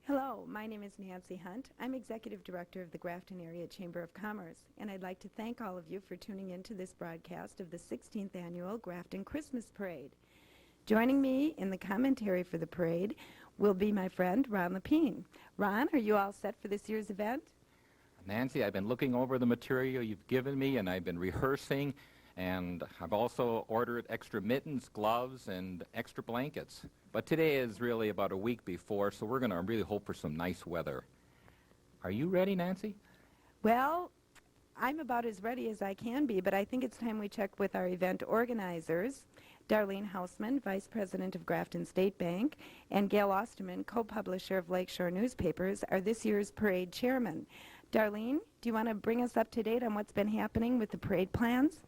Hello, my name is Nancy Hunt. I'm Executive Director of the Grafton Area Chamber of Commerce, and I'd like to thank all of you for tuning in to this broadcast of the 16th Annual Grafton Christmas Parade. Joining me in the commentary for the parade will be my friend Ron Lapine. Ron, are you all set for this year's event? Nancy, I've been looking over the material you've given me, and I've been rehearsing, and I've also ordered extra mittens, gloves, and extra blankets. But today is really about a week before, so we're going to really hope for some nice weather. Are you ready, Nancy? Well, I'm about as ready as I can be, but I think it's time we check with our event organizers, Darlene Hausman, Vice President of Grafton State Bank, and Gail Osterman, co-publisher of Lakeshore Newspapers, are this year's parade chairman. Darlene, do you want to bring us up to date on what's been happening with the parade plans?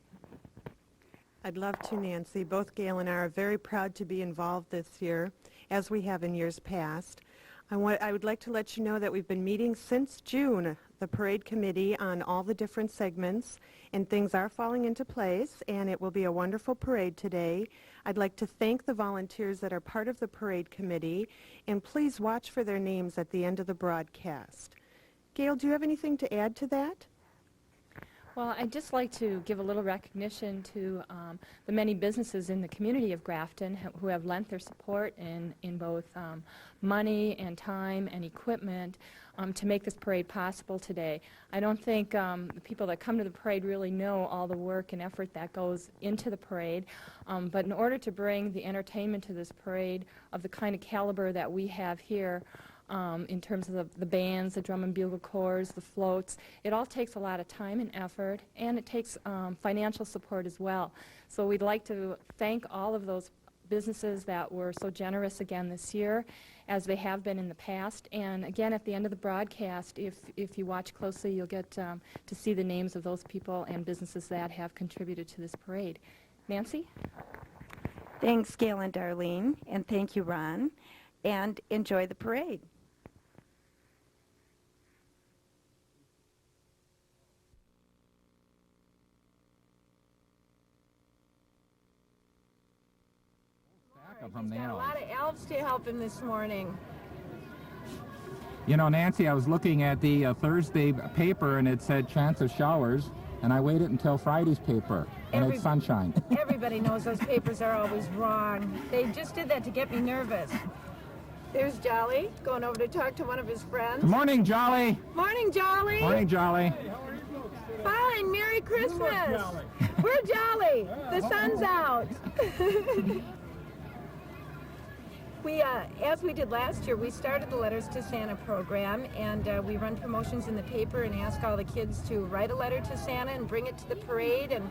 I'd love to, Nancy. Both Gail and I are very proud to be involved this year, as we have in years past. I would like to let you know that we've been meeting since June, the parade committee, on all the different segments, and things are falling into place, and it will be a wonderful parade today. I'd like to thank the volunteers that are part of the parade committee, and please watch for their names at the end of the broadcast. Gail, do you have anything to add to that? Well, I'd just like to give a little recognition to the many businesses in the community of Grafton who have lent their support in both money and time and equipment to make this parade possible today. I don't think the people that come to the parade really know all the work and effort that goes into the parade, but in order to bring the entertainment to this parade of the kind of caliber that we have here, in terms of the bands, the drum and bugle corps, the floats. It all takes a lot of time and effort, and it takes financial support as well. So we'd like to thank all of those businesses that were so generous again this year, as they have been in the past. And again, at the end of the broadcast, if you watch closely, you'll get to see the names of those people and businesses that have contributed to this parade. Nancy? Thanks, Gail and Darlene, and thank you, Ron, and enjoy the parade. From He's got a lot of elves to help him this morning. You know, Nancy, I was looking at the Thursday paper, and it said chance of showers, and I waited until Friday's paper, and it's sunshine. Everybody knows those papers are always wrong. They just did that to get me nervous. There's Jolly going over to talk to one of his friends. Good morning, Jolly. Morning, Jolly. Morning, Jolly. Fine, Merry Christmas. We're Jolly. The sun's out. As we did last year, we started the Letters to Santa program, and we run promotions in the paper and ask all the kids to write a letter to Santa and bring it to the parade. And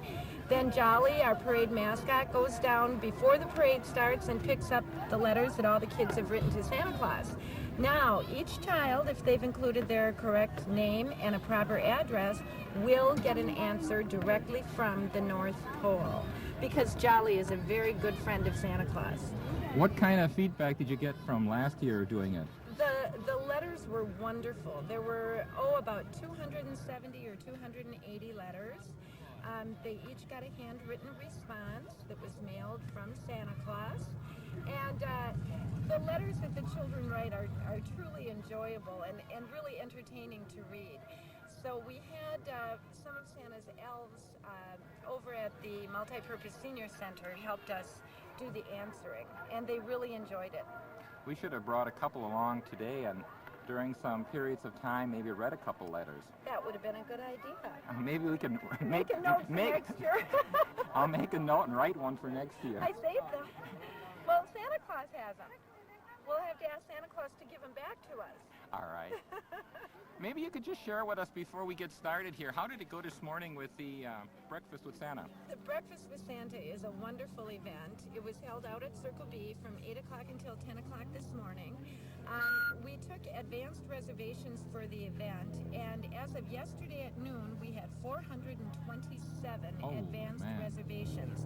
then Jolly, our parade mascot, goes down before the parade starts and picks up the letters that all the kids have written to Santa Claus. Now, each child, if they've included their correct name and a proper address, will get an answer directly from the North Pole, because Jolly is a very good friend of Santa Claus. What kind of feedback did you get from last year doing it? The letters were wonderful. There were, about 270 or 280 letters. They each got a handwritten response that was mailed from Santa Claus. And the letters that the children write are truly enjoyable and really entertaining to read. So we had some of Santa's elves over at the Multipurpose Senior Center helped us do the answering, and they really enjoyed it. We should have brought a couple along today, and during some periods of time, maybe read a couple letters. That would have been a good idea. Maybe we can Make a note for next year. I'll make a note and write one for next year. I saved them. Well, Santa Claus has them. We'll have to ask Santa Claus to give them back to us. All right. Maybe you could just share with us before we get started here. How did it go this morning with the Breakfast with Santa? The Breakfast with Santa is a wonderful event. It was held out at Circle B from 8 o'clock until 10 o'clock this morning. We took advanced reservations for the event, and as of yesterday at noon, we had 427 advanced reservations.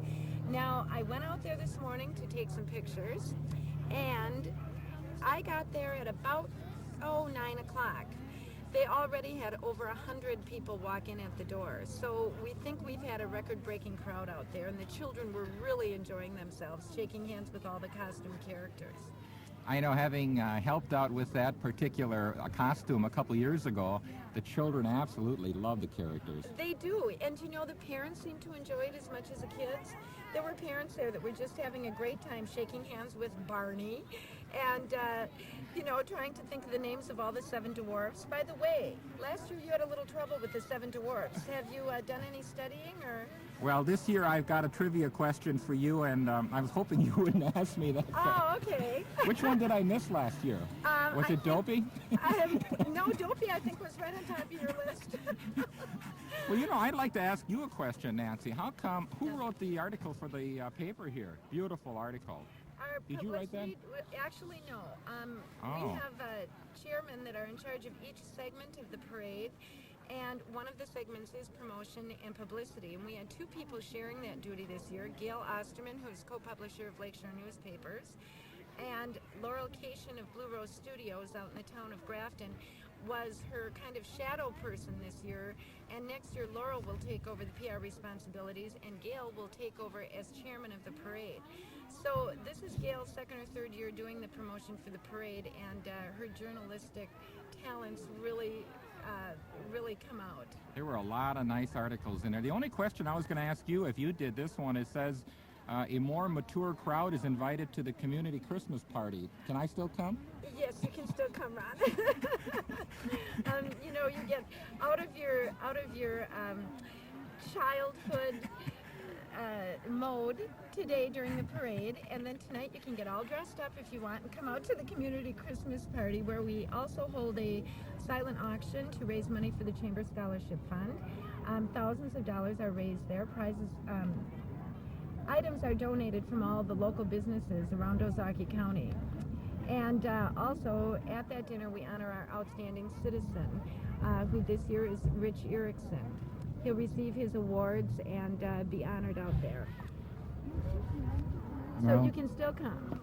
Now, I went out there this morning to take some pictures, and I got there at about 9 o'clock. They already had over 100 people walk in at the door. So we think we've had a record-breaking crowd out there, and the children were really enjoying themselves, shaking hands with all the costume characters. I know, having helped out with that particular costume a couple years ago, the children absolutely love the characters. They do, and you know, the parents seem to enjoy it as much as the kids. There were parents there that were just having a great time shaking hands with Barney and, you know, trying to think of the names of all the 7 dwarfs. By the way, last year you had a little trouble with the 7 dwarfs. Have you done any studying, or? Well, this year I've got a trivia question for you, and I was hoping you wouldn't ask me that. Oh, okay. Which one did I miss last year? Was it Dopey? No, Dopey, I think, was right on top of your list. Well, you know, I'd like to ask you a question, Nancy. How come, who wrote the article for the paper here? Beautiful article. Our Did you write that? Actually, no. Oh. We have chairmen that are in charge of each segment of the parade, and one of the segments is promotion and publicity. And we had 2 people sharing that duty this year, Gail Osterman, who is co-publisher of Lakeshore Newspapers, and Laurel Cation of Blue Rose Studios out in the town of Grafton was her kind of shadow person this year, and next year Laurel will take over the PR responsibilities and Gail will take over as chairman of the parade. So this is Gail's 2nd or 3rd year doing the promotion for the parade, and her journalistic talents really come out. There were a lot of nice articles in there. The only question I was going to ask you, if you did this one, it says a more mature crowd is invited to the community Christmas party. Can I still come? Yes, you can still come, Ron. You know, you get out of your childhood mode today during the parade, and then tonight you can get all dressed up if you want and come out to the community Christmas party, where we also hold a silent auction to raise money for the Chamber Scholarship Fund. Thousands of dollars are raised there. Prizes, items are donated from all the local businesses around Ozaukee County. And also at that dinner we honor our outstanding citizen, who this year is Rich Erickson. He'll receive his awards and be honored out there. So Well, you can still come.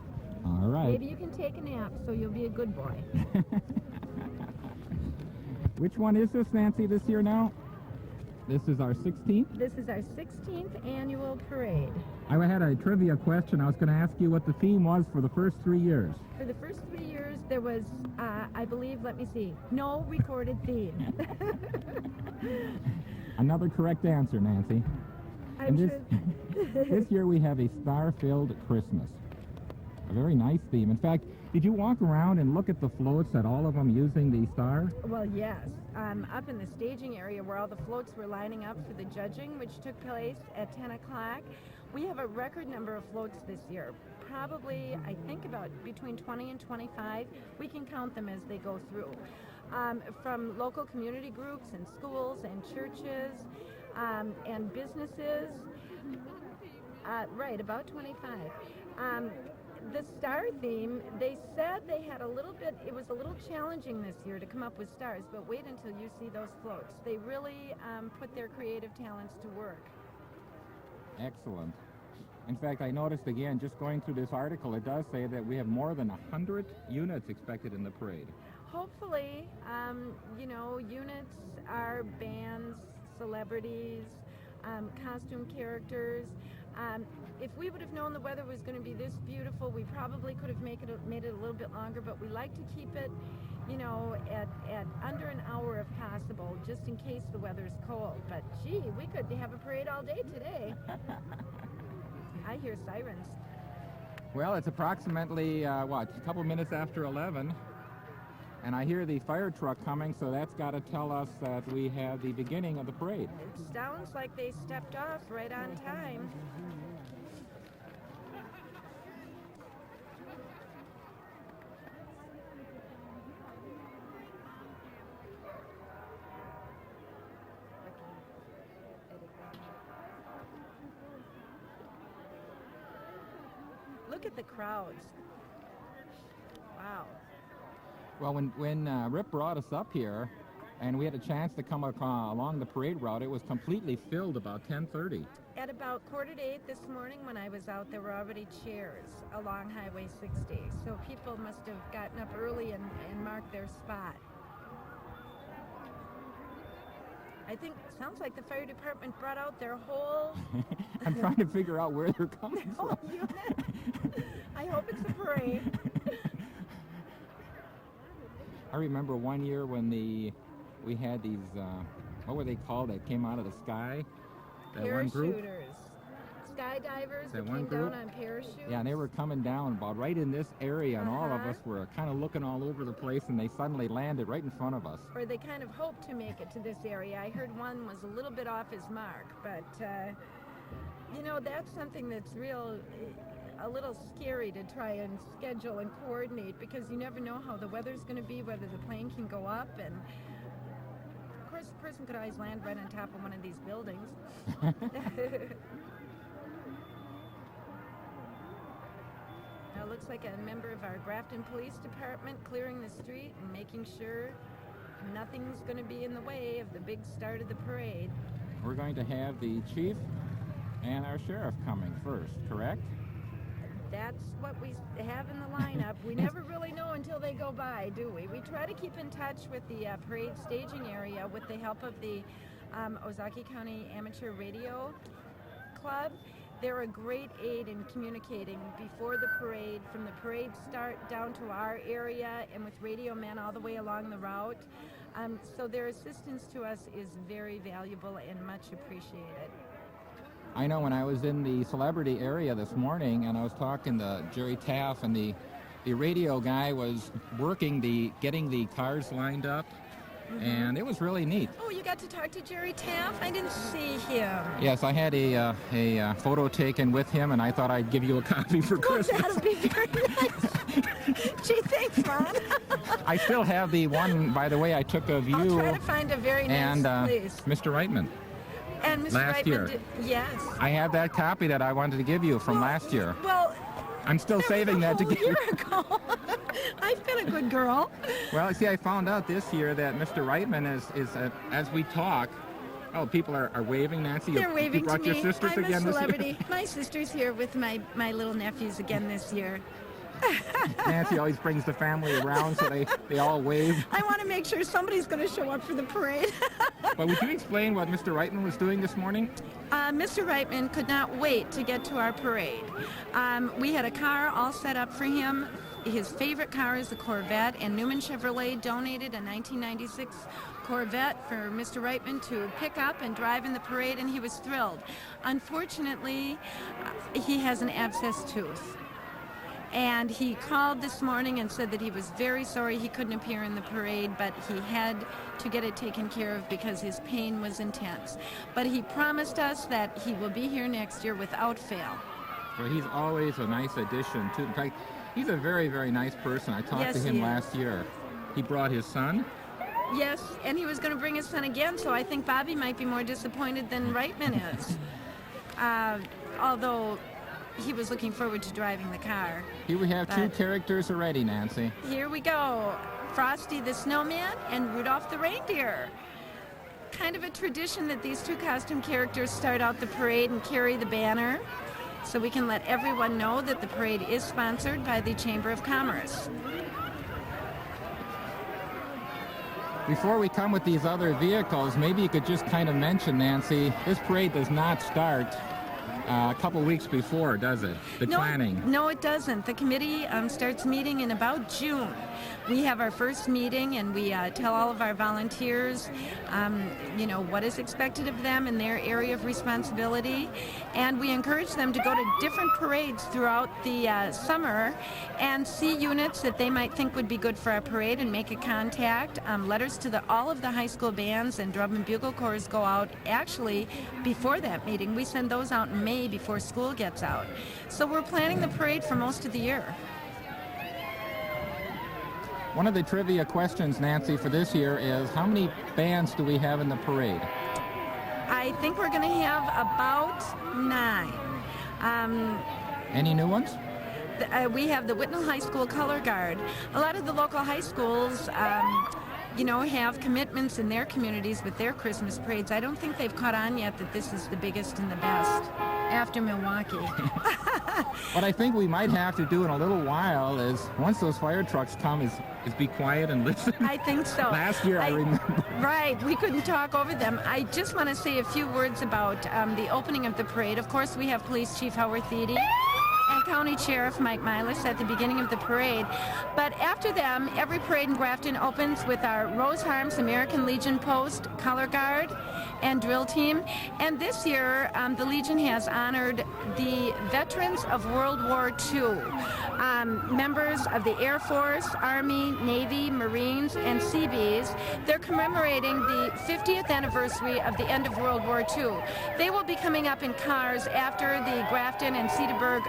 All right. Maybe you can take a nap, so you'll be a good boy. Which one is this, Nancy, this year now? This is our 16th? This is our 16th annual parade. I had a trivia question. I was going to ask you what the theme was for the first 3 years. For the first 3 years, there was, I believe, let me see, no recorded theme. Another correct answer, Nancy. I'm And sure. this year we have a star-filled Christmas. A very nice theme. In fact, did you walk around and look at the floats at all of them using the star? Well, yes. Up in the staging area where all the floats were lining up for the judging, which took place at 10 o'clock, we have a record number of floats this year. Probably, I think, about between 20 and 25. We can count them as they go through. From local community groups and schools and churches and businesses. Right, about 25. The star theme, they said they had a little bit, it was a little challenging this year to come up with stars, but wait until you see those floats. They really put their creative talents to work. Excellent. In fact, I noticed again, just going through this article, it does say that we have more than 100 units expected in the parade. Hopefully, you know, units are bands, celebrities, costume characters. If we would have known the weather was going to be this beautiful, we probably could have made it a little bit longer, but we like to keep it, you know, at under an hour if possible, just in case the weather's cold. But gee, we could have a parade all day today. I hear sirens. Well, it's approximately, a couple minutes after 11, and I hear the fire truck coming, so that's got to tell us that we have the beginning of the parade. It sounds like they stepped off right on time. Look at the crowds. Wow. Well, when Rip brought us up here, and we had a chance to come along the parade route, it was completely filled about 10:30. At about 7:45 this morning when I was out, there were already chairs along Highway 60. So people must have gotten up early and marked their spot. I think, sounds like the fire department brought out their whole... I'm trying to figure out where they're coming from. whole unit. I hope it's a parade. I remember one year when we had these, what were they called, that came out of the sky? That one group? Parachuters. Skydivers That that one came group? down on parachutes. Yeah, and they were coming down about right in this area, and all of us were kind of looking all over the place, and they suddenly landed right in front of us. Or they kind of hoped to make it to this area. I heard one was a little bit off his mark, but you know, that's something that's a little scary to try and schedule and coordinate, because you never know how the weather's going to be, whether the plane can go up, and of course the person could always land right on top of one of these buildings. Now it looks like a member of our Grafton Police Department clearing the street and making sure nothing's going to be in the way of the big start of the parade. We're going to have the chief and our sheriff coming first, correct? That's what we have in the lineup. We never really know until they go by, do we? We try to keep in touch with the parade staging area with the help of the Ozaukee County Amateur Radio Club. They're a great aid in communicating before the parade, from the parade start down to our area, and with radio men all the way along the route. So their assistance to us is very valuable and much appreciated. I know when I was in the celebrity area this morning and I was talking to Jerry Taff, and the radio guy was getting the cars lined up, and it was really neat. Oh, you got to talk to Jerry Taff? I didn't see him. Yes, I had a photo taken with him, and I thought I'd give you a copy for Christmas. That'll be very nice. Gee, thanks, Ron. I still have the one, by the way, I took of you I'll try to find a very nice and place. Mr. Reitman. And Mr. last Reitman year. Yes. I have that copy that I wanted to give you from last year. Well, I'm still saving that to give you. a year ago. I've been a good girl. Well, see, I found out this year that Mr. Reitman is as we talk. Oh, people are waving, Nancy. They're waving you brought to your me. sisters I'm again a celebrity. this year? My sister's here with my little nephews again this year. Nancy always brings the family around, so they all wave. I want to make sure somebody's going to show up for the parade. But would you explain what Mr. Reitman was doing this morning? Mr. Reitman could not wait to get to our parade. We had a car all set up for him. His favorite car is the Corvette, and Newman Chevrolet donated a 1996 Corvette for Mr. Reitman to pick up and drive in the parade, and he was thrilled. Unfortunately, he has an abscessed tooth. And he called this morning and said that he was very sorry he couldn't appear in the parade, but he had to get it taken care of because his pain was intense. But he promised us that he will be here next year without fail. Well, he's always a nice addition, too. In fact, he's a very, very nice person. I talked to him last year. He brought his son. Yes, and he was going to bring his son again, so I think Bobby might be more disappointed than Reitman is. Although he was looking forward to driving the car. Here we have two characters already, Nancy. Here we go. Frosty the Snowman and Rudolph the Reindeer. Kind of a tradition that these two costume characters start out the parade and carry the banner, so we can let everyone know that the parade is sponsored by the Chamber of Commerce. Before we come with these other vehicles, maybe you could just kind of mention, Nancy, this parade does not start a couple weeks before, does it? The planning. No, it doesn't. The committee starts meeting in about June. We have our first meeting, and we tell all of our volunteers, what is expected of them in their area of responsibility, and we encourage them to go to different parades throughout the summer and see units that they might think would be good for our parade and make a contact. Letters to all of the high school bands and drum and bugle corps go out actually before that meeting. We send those out in May before school gets out. So we're planning the parade for most of the year. One of the trivia questions, Nancy, for this year is how many bands do we have in the parade? I think we're going to have about 9. Any new ones? We have the Whitnall High School Color Guard. A lot of the local high schools, have commitments in their communities with their Christmas parades. I don't think they've caught on yet that this is the biggest and the best after Milwaukee. What I think we might have to do in a little while is, once those fire trucks come, is be quiet and listen. I think so. Last year, I remember. Right, we couldn't talk over them. I just want to say a few words about the opening of the parade. Of course, we have Police Chief Howard Thiede and County Sheriff Mike Milas at the beginning of the parade. But after them, every parade in Grafton opens with our Rose Harms American Legion Post Color Guard and drill team. And this year, the Legion has honored the veterans of World War II, members of the Air Force, Army, Navy, Marines, and Seabees. They're commemorating the 50th anniversary of the end of World War II. They will be coming up in cars after the Grafton and Cedarburg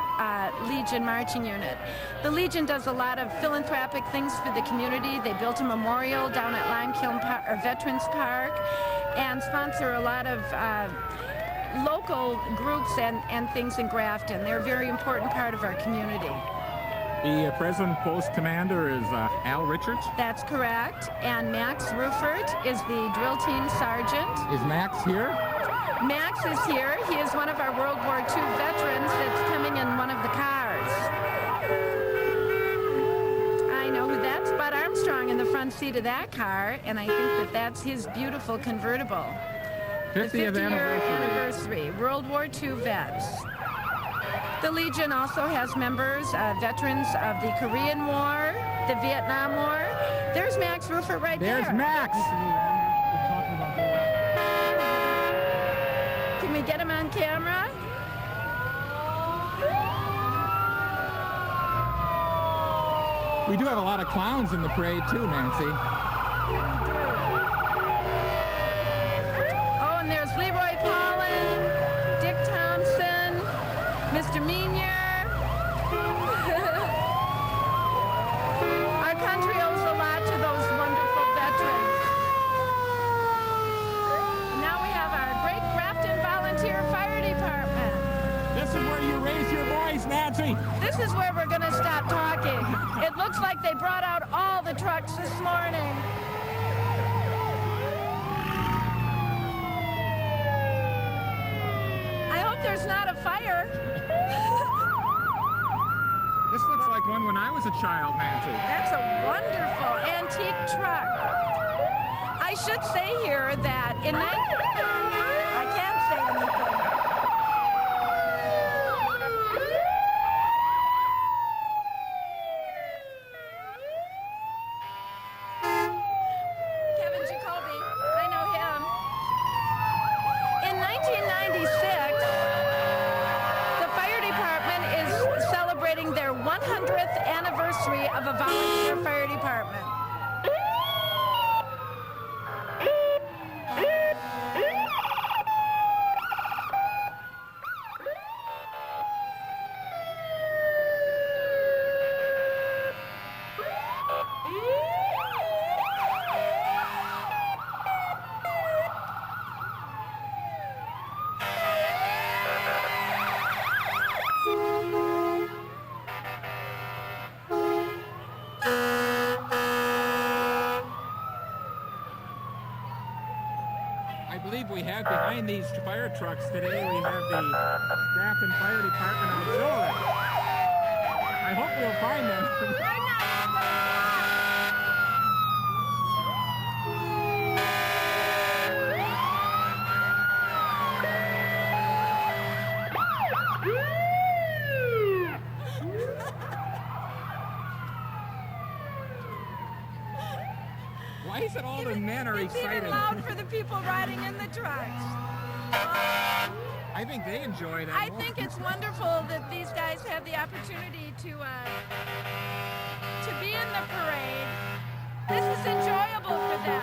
Legion marching unit. The Legion does a lot of philanthropic things for the community. They built a memorial down at Limekiln Veterans Park and sponsor a lot of local groups and things in Grafton. They're a very important part of our community. The present post commander is Al Richards. That's correct. And Max Ruffert is the drill team sergeant. Is Max here? Max is here. He is one of our World War II veterans that's coming in one of the cars. I know who that's Bud Armstrong in the front seat of that car, and I think that that's his beautiful convertible. 50th The 50-year anniversary, World War II vets. The Legion also has members, veterans of the Korean War, the Vietnam War. There's Max Ruffert right there. There's Max. Can we get him on camera? We do have a lot of clowns in the parade too, Nancy. Oh, and there's Leroy Paulin, Dick Thompson, Mr. Meanier. Our country owes a lot to those wonderful veterans. Now we have our great Grafton Volunteer Fire Department. This is where you raise your voice, Nancy. This is where we're going to stop talking. It looks like they brought out all the trucks this morning. I hope there's not a fire. This looks like one when I was a child, Nancy. That's a wonderful antique truck. I should say here that in I can't say anything. Kevin Jacoby, I know him. In 1996, the fire department is celebrating their 100th anniversary of a volunteer fire department. I believe we have behind these fire trucks today, we have the Grafton Fire Department Auxiliary. I hope we'll find them. Why is it all the men are It's excited? even loud for the people riding in the trucks. I think they enjoy that. I think it's wonderful that these guys have the opportunity to be in the parade. This is enjoyable for them.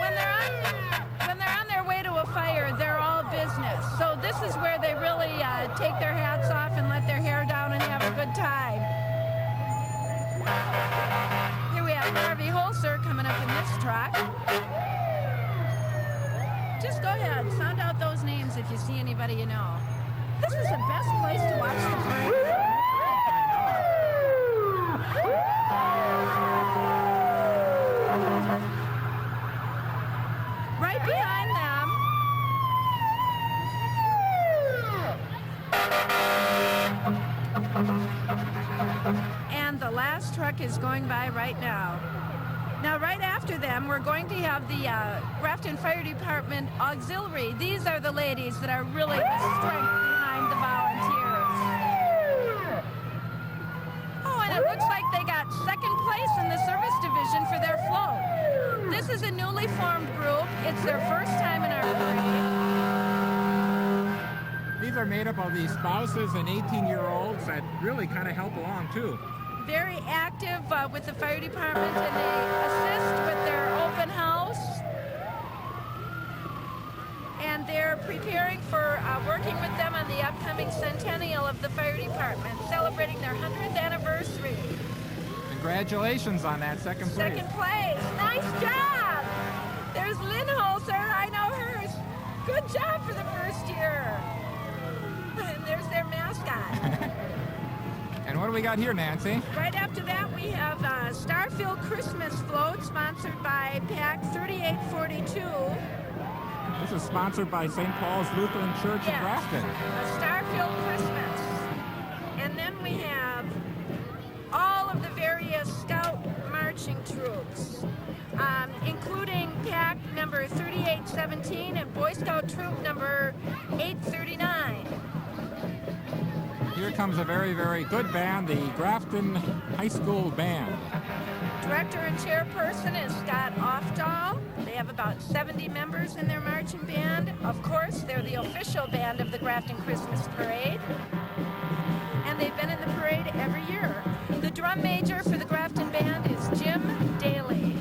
When they're on their way to a fire, they're all business. So this is where they really take their hats off and let their hair down and have a good time. Here we have Harvey Holzer coming up in this truck. Just go ahead, sound out those names if you see anybody you know. This is the best place to watch the parade. Right behind them. And the last truck is going by right now. Now, right after them, we're going to have the Grafton Fire Department Auxiliary. These are the ladies that are really the strength behind the volunteers. Oh, and it looks like they got second place in the service division for their float. This is a newly formed group. It's their first time in our parade. These are made up of the spouses and 18-year-olds that really kind of help along, too. Very active with the fire department, and they assist with their open house. And they're preparing for working with them on the upcoming centennial of the fire department, celebrating their 100th anniversary. Congratulations on that second place. Second place. Nice job. There's Lynn Holzer. I know her. Good job for the first year. And there's their mascot. And what do we got here, Nancy? Right after that, we have Starfield Christmas Float, sponsored by PAC 3842. This is sponsored by St. Paul's Lutheran Church in Grafton. A Starfield Christmas. And then we have all of the various Scout marching troops, including PAC number 3817 and Boy Scout troop number 839. Here comes a very, very good band, the Grafton High School Band. Director and chairperson is Scott Ofdahl. They have about 70 members in their marching band. Of course, they're the official band of the Grafton Christmas Parade. And they've been in the parade every year. The drum major for the Grafton band is Jim Daly.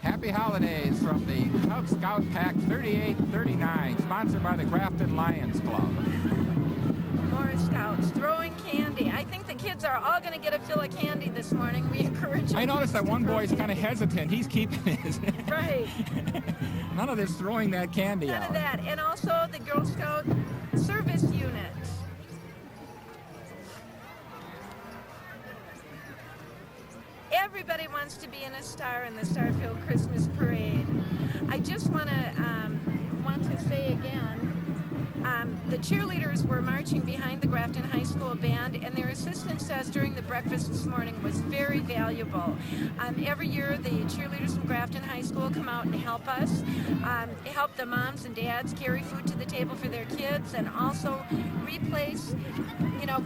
Happy holidays from the Cub Scout Pack 3839, sponsored by the Grafton Lions Club. More Scouts throwing candy. I think the kids are all going to get a fill of candy this morning. We encourage them. I noticed that to one throw boy's kind of hesitant. He's keeping his. Right. None of this throwing that candy None out. of that. And also the Girl Scout service unit. Everybody wants to be in a star in the Starfield Christmas Parade. I just want to say again, the cheerleaders were marching behind the Grafton High School Band, and their assistance to us during the breakfast this morning was very valuable. Every year, the cheerleaders from Grafton High School come out and help us, help the moms and dads carry food to the table for their kids, and also replace,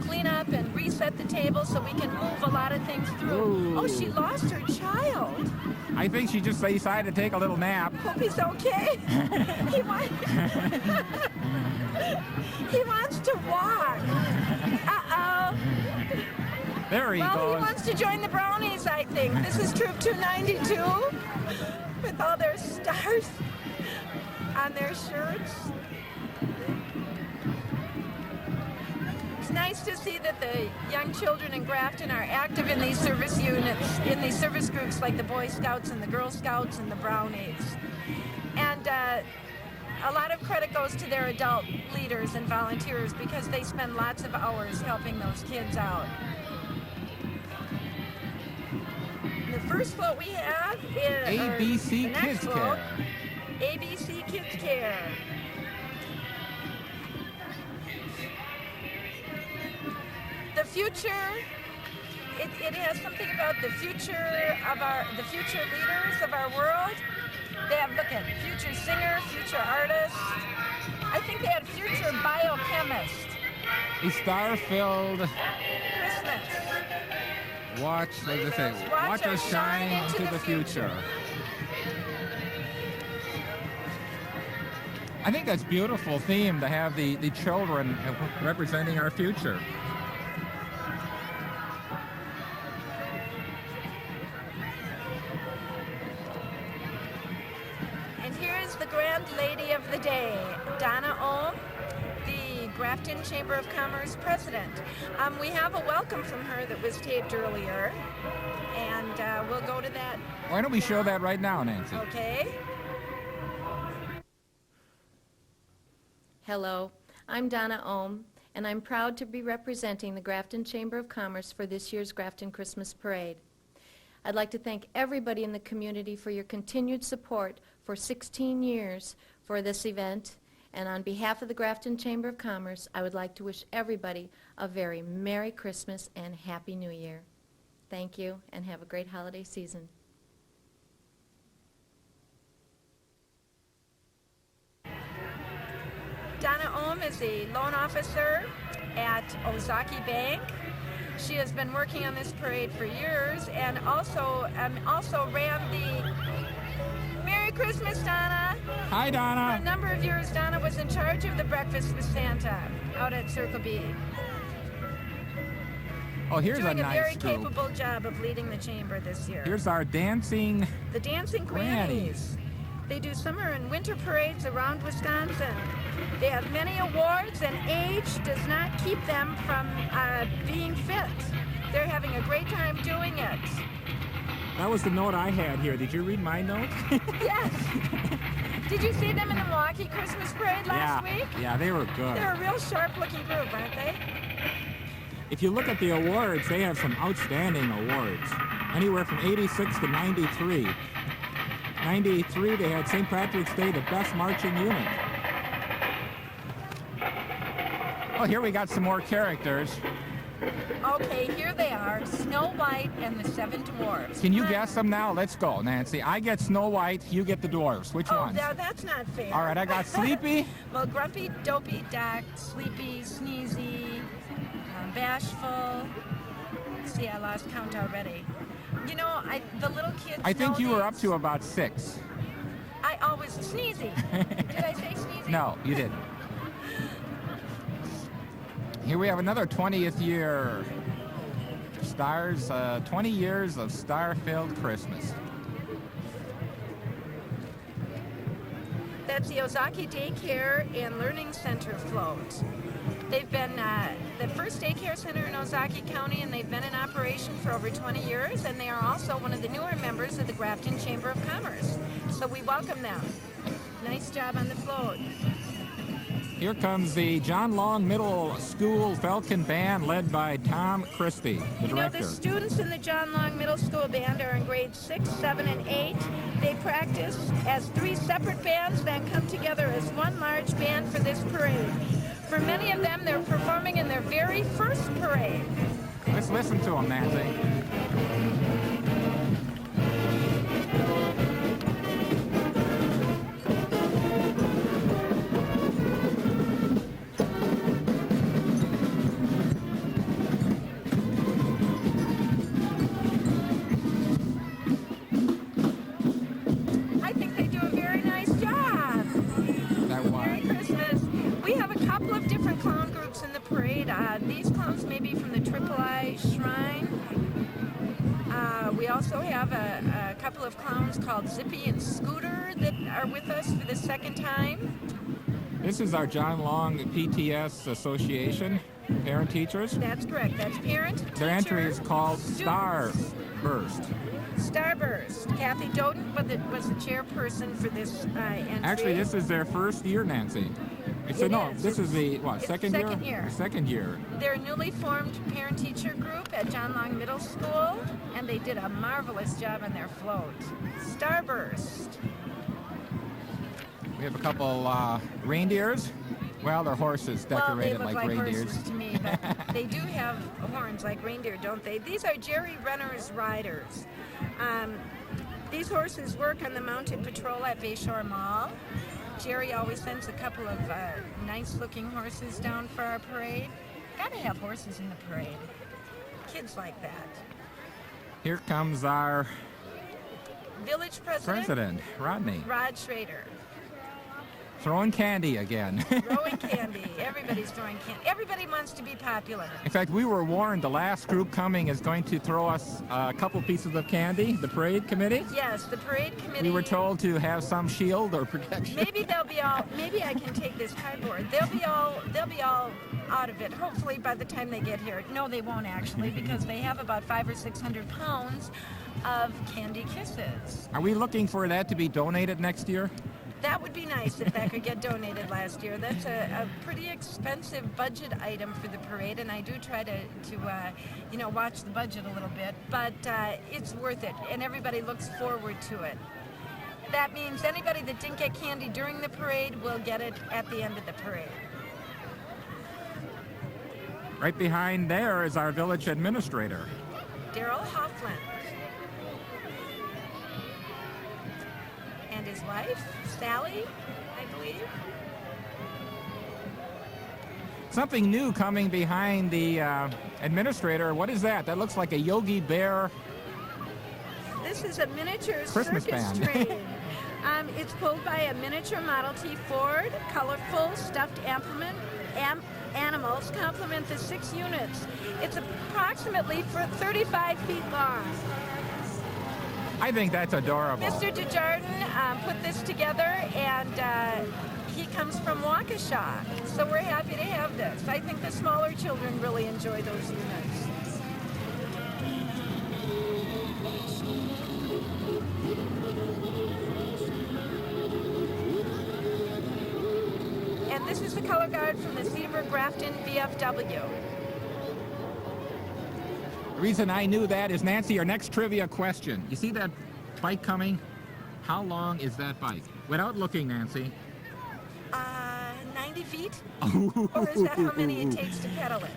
clean up and reset the table so we can move a lot of things through. Ooh. Oh, she lost her child. I think she just decided to take a little nap. Hope he's okay. he, he wants to walk. Uh-oh. There he Well, goes. he wants to join the Brownies, I think. This is Troop 292 with all their stars on their shirts. It's nice to see that the young children in Grafton are active in these service units, in these service groups like the Boy Scouts and the Girl Scouts and the Brownies. And a lot of credit goes to their adult leaders and volunteers because they spend lots of hours helping those kids out. The first float we have is ABC Kids Care. ABC Kids Care. The future, it has something about the future of the future leaders of our world. They have, look at, future singer, future artist. I think they had future biochemist. A star-filled Christmas. watch, what does it say? Watch us shine into the future. I think that's a beautiful theme to have the children representing our future. The Grand Lady of the Day, Donna Ohm, the Grafton Chamber of Commerce President. We have a welcome from her that was taped earlier, and we'll go to that. Why don't we show that right now, Nancy? Okay. Hello, I'm Donna Ohm, and I'm proud to be representing the Grafton Chamber of Commerce for this year's Grafton Christmas Parade. I'd like to thank everybody in the community for your continued support for 16 years for this event, and on behalf of the Grafton Chamber of Commerce, I would like to wish everybody a very Merry Christmas and Happy New Year. Thank you, and have a great holiday season. Donna Ohm is a loan officer at Ozaki Bank. She has been working on this parade for years and also ran the Merry Christmas, Donna. Hi, For a Donna. number of years, Donna was in charge of the Breakfast with Santa out at Circle B. Oh, here's a Doing a very nice group. capable job of leading the chamber this year. Here's our dancing. The Dancing Grannies. They do summer and winter parades around Wisconsin. They have many awards, and age does not keep them from being fit. They're having a great time doing it. That was the note I had here. Did you read my note? Yes. Did you see them in the Milwaukee Christmas parade last yeah. week? Yeah, they were good. They're a real sharp-looking group, aren't they? If you look at the awards, they have some outstanding awards. Anywhere from 86 to 93. 93, they had St. Patrick's Day, the best marching unit. Oh, here we got some more characters. Okay, here they are, Snow White and the Seven Dwarfs. Can you Come on. guess them now? Let's go, Nancy. I get Snow White, you get the dwarfs. Which Oh, ones? that's not fair. All right, I got Sleepy. Well, Grumpy, Dopey, Doc, Sleepy, Sneezy, Bashful. See, I lost count already. You know, the little kids I think know you were up these. to about 6. I always Sneezy. Did I say Sneezy? No, you didn't. Here we have another 20th year stars, 20 years of star-filled Christmas. That's the Ozaki Daycare and Learning Center float. They've been the first daycare center in Ozaki County, and they've been in operation for over 20 years, and they are also one of the newer members of the Grafton Chamber of Commerce. So we welcome them. Nice job on the float. Here comes the John Long Middle School Falcon Band led by Tom Christie, the You know, director. the students in the John Long Middle School Band are in grades 6, 7, and 8. They practice as 3 separate bands, then come together as one large band for this parade. For many of them, they're performing in their very first parade. Let's listen to them, Nancy. I think they do a very nice job. That Merry one. Christmas. We have a couple of different clown groups in the parade. These clowns may be from the Triple I Shrine. We also have a couple of clowns called Zippy and Scooter that are with us for the second time. This is our John Long PTS Association, parent teachers. That's correct. That's parent, Their entry teacher, is called students. Starburst. Starburst. Kathy Doden was the chairperson for this entry. Actually, this is their first year, Nancy. So It no, is. this is the, what, It's second second year? year. Second year. They're a newly formed parent-teacher group at John Long Middle School, and they did a marvelous job on their float. Starburst. We have a couple reindeers. Well, they're horses decorated well, they look like reindeers. horses to me, but they do have horns like reindeer, don't they? These are Jerry Renner's riders. These horses work on the mounted patrol at Bayshore Mall. Jerry always sends a couple of nice-looking horses down for our parade. Gotta have horses in the parade. Kids like that. Here comes our Village president, president, Rodney, Rod Schrader. throwing candy again. Throwing candy. Everybody's throwing candy. Everybody wants to be popular. In fact, we were warned the last group coming is going to throw us a couple pieces of candy, the parade committee. Yes, the parade committee. We were told to have some shield or protection. Maybe they'll be all. Maybe I can take this cardboard. They'll be all out of it. Hopefully by the time they get here. No, they won't actually, because they have about 500 or 600 pounds of candy kisses. Are we looking for that to be donated next year? That would be nice if that could get donated last year. That's a pretty expensive budget item for the parade, and I do try to watch the budget a little bit, but it's worth it, and everybody looks forward to it. That means anybody that didn't get candy during the parade will get it at the end of the parade. Right behind there is our village administrator. Daryl Hoffland. And his wife, Sally, I believe. Something new coming behind the administrator. What is that? That looks like a Yogi Bear. This is a miniature Christmas circus band. train. It's pulled by a miniature Model T Ford. Colorful stuffed animals complement the 6 units. It's approximately 35 feet long. I think that's adorable. Mr. Desjardins put this together, and he comes from Waukesha, so we're happy to have this. I think the smaller children really enjoy those units. And this is the color guard from the Cedarburg Grafton VFW. The reason I knew that is, Nancy, your next trivia question. You see that bike coming? How long is that bike? Without looking, Nancy. 90 feet? Or is that how many it takes to pedal it?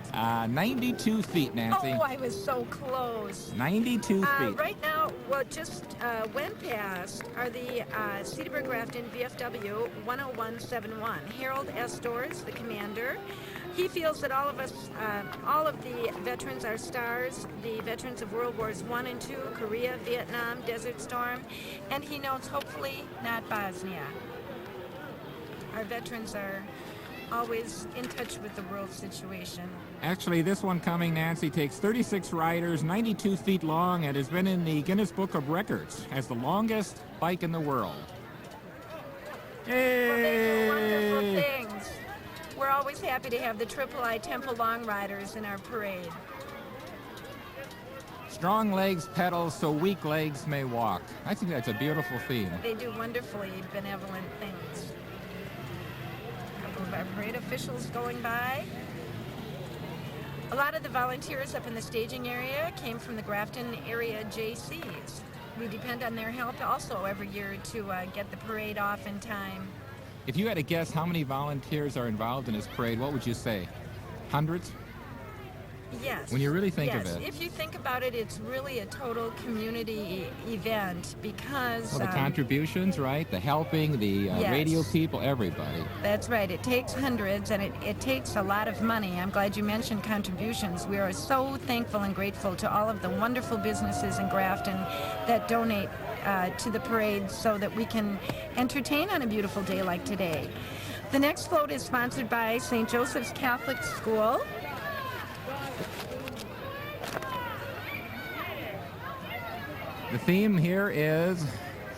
92 feet, Nancy. Oh, I was so close. 92 feet. Right now, what just went past are the Cedarburg Grafton VFW 10171. Harold S. Storrs, the commander. He feels that all of us, all of the veterans are stars, the veterans of World Wars I and II, Korea, Vietnam, Desert Storm, and he notes hopefully not Bosnia. Our veterans are always in touch with the world situation. Actually, this one coming, Nancy, takes 36 riders, 92 feet long, and has been in the Guinness Book of Records as the longest bike in the world. Yay! Well, they do wonderful things. We're always happy to have the I Temple Long Riders in our parade. Strong legs pedal so weak legs may walk. I think that's a beautiful theme. They do wonderfully benevolent things. A couple of our parade officials going by. A lot of the volunteers up in the staging area came from the Grafton area JCs. We depend on their help also every year to get the parade off in time. If you had to guess how many volunteers are involved in this parade, what would you say? Hundreds? Yes. When you really think of yes. it. If you think about it, it's really a total community event because... Well, the contributions, right? The helping, the yes. radio people, everybody. That's right. It takes hundreds, and it takes a lot of money. I'm glad you mentioned contributions. We are so thankful and grateful to all of the wonderful businesses in Grafton that donate to the parade so that we can entertain on a beautiful day like today. The next float is sponsored by St. Joseph's Catholic School. The theme here is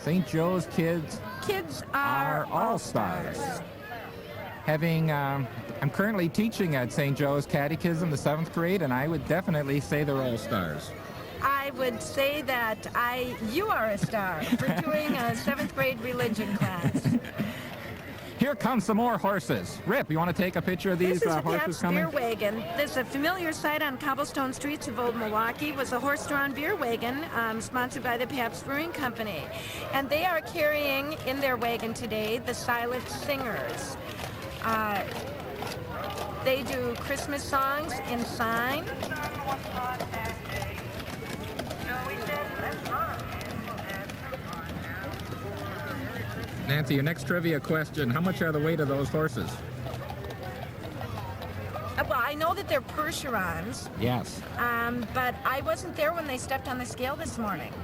St. Joe's Kids are All-Stars. I'm currently teaching at St. Joe's Catechism, the 7th grade, and I would definitely say they're all-stars. I would say that you are a star for doing a 7th grade religion class. Here come some more horses. Rip, you want to take a picture of these This is a horses Pabst coming? beer wagon. This is a familiar sight on cobblestone streets of Old Milwaukee. Was a horse-drawn beer wagon sponsored by the Pabst Brewing Company. And they are carrying in their wagon today the Silent Singers. They do Christmas songs in sign. Nancy, your next trivia question, how much are the weight of those horses? Well, I know that they're Percherons, Yes. but I wasn't there when they stepped on the scale this morning.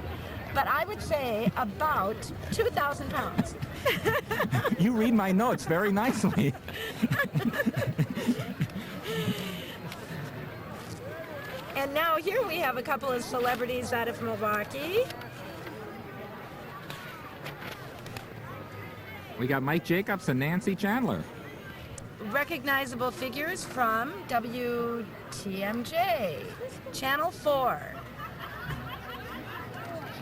But I would say about 2,000 pounds. You read my notes very nicely. And now here we have a couple of celebrities out of Milwaukee. We got Mike Jacobs and Nancy Chandler. Recognizable figures from WTMJ, Channel 4.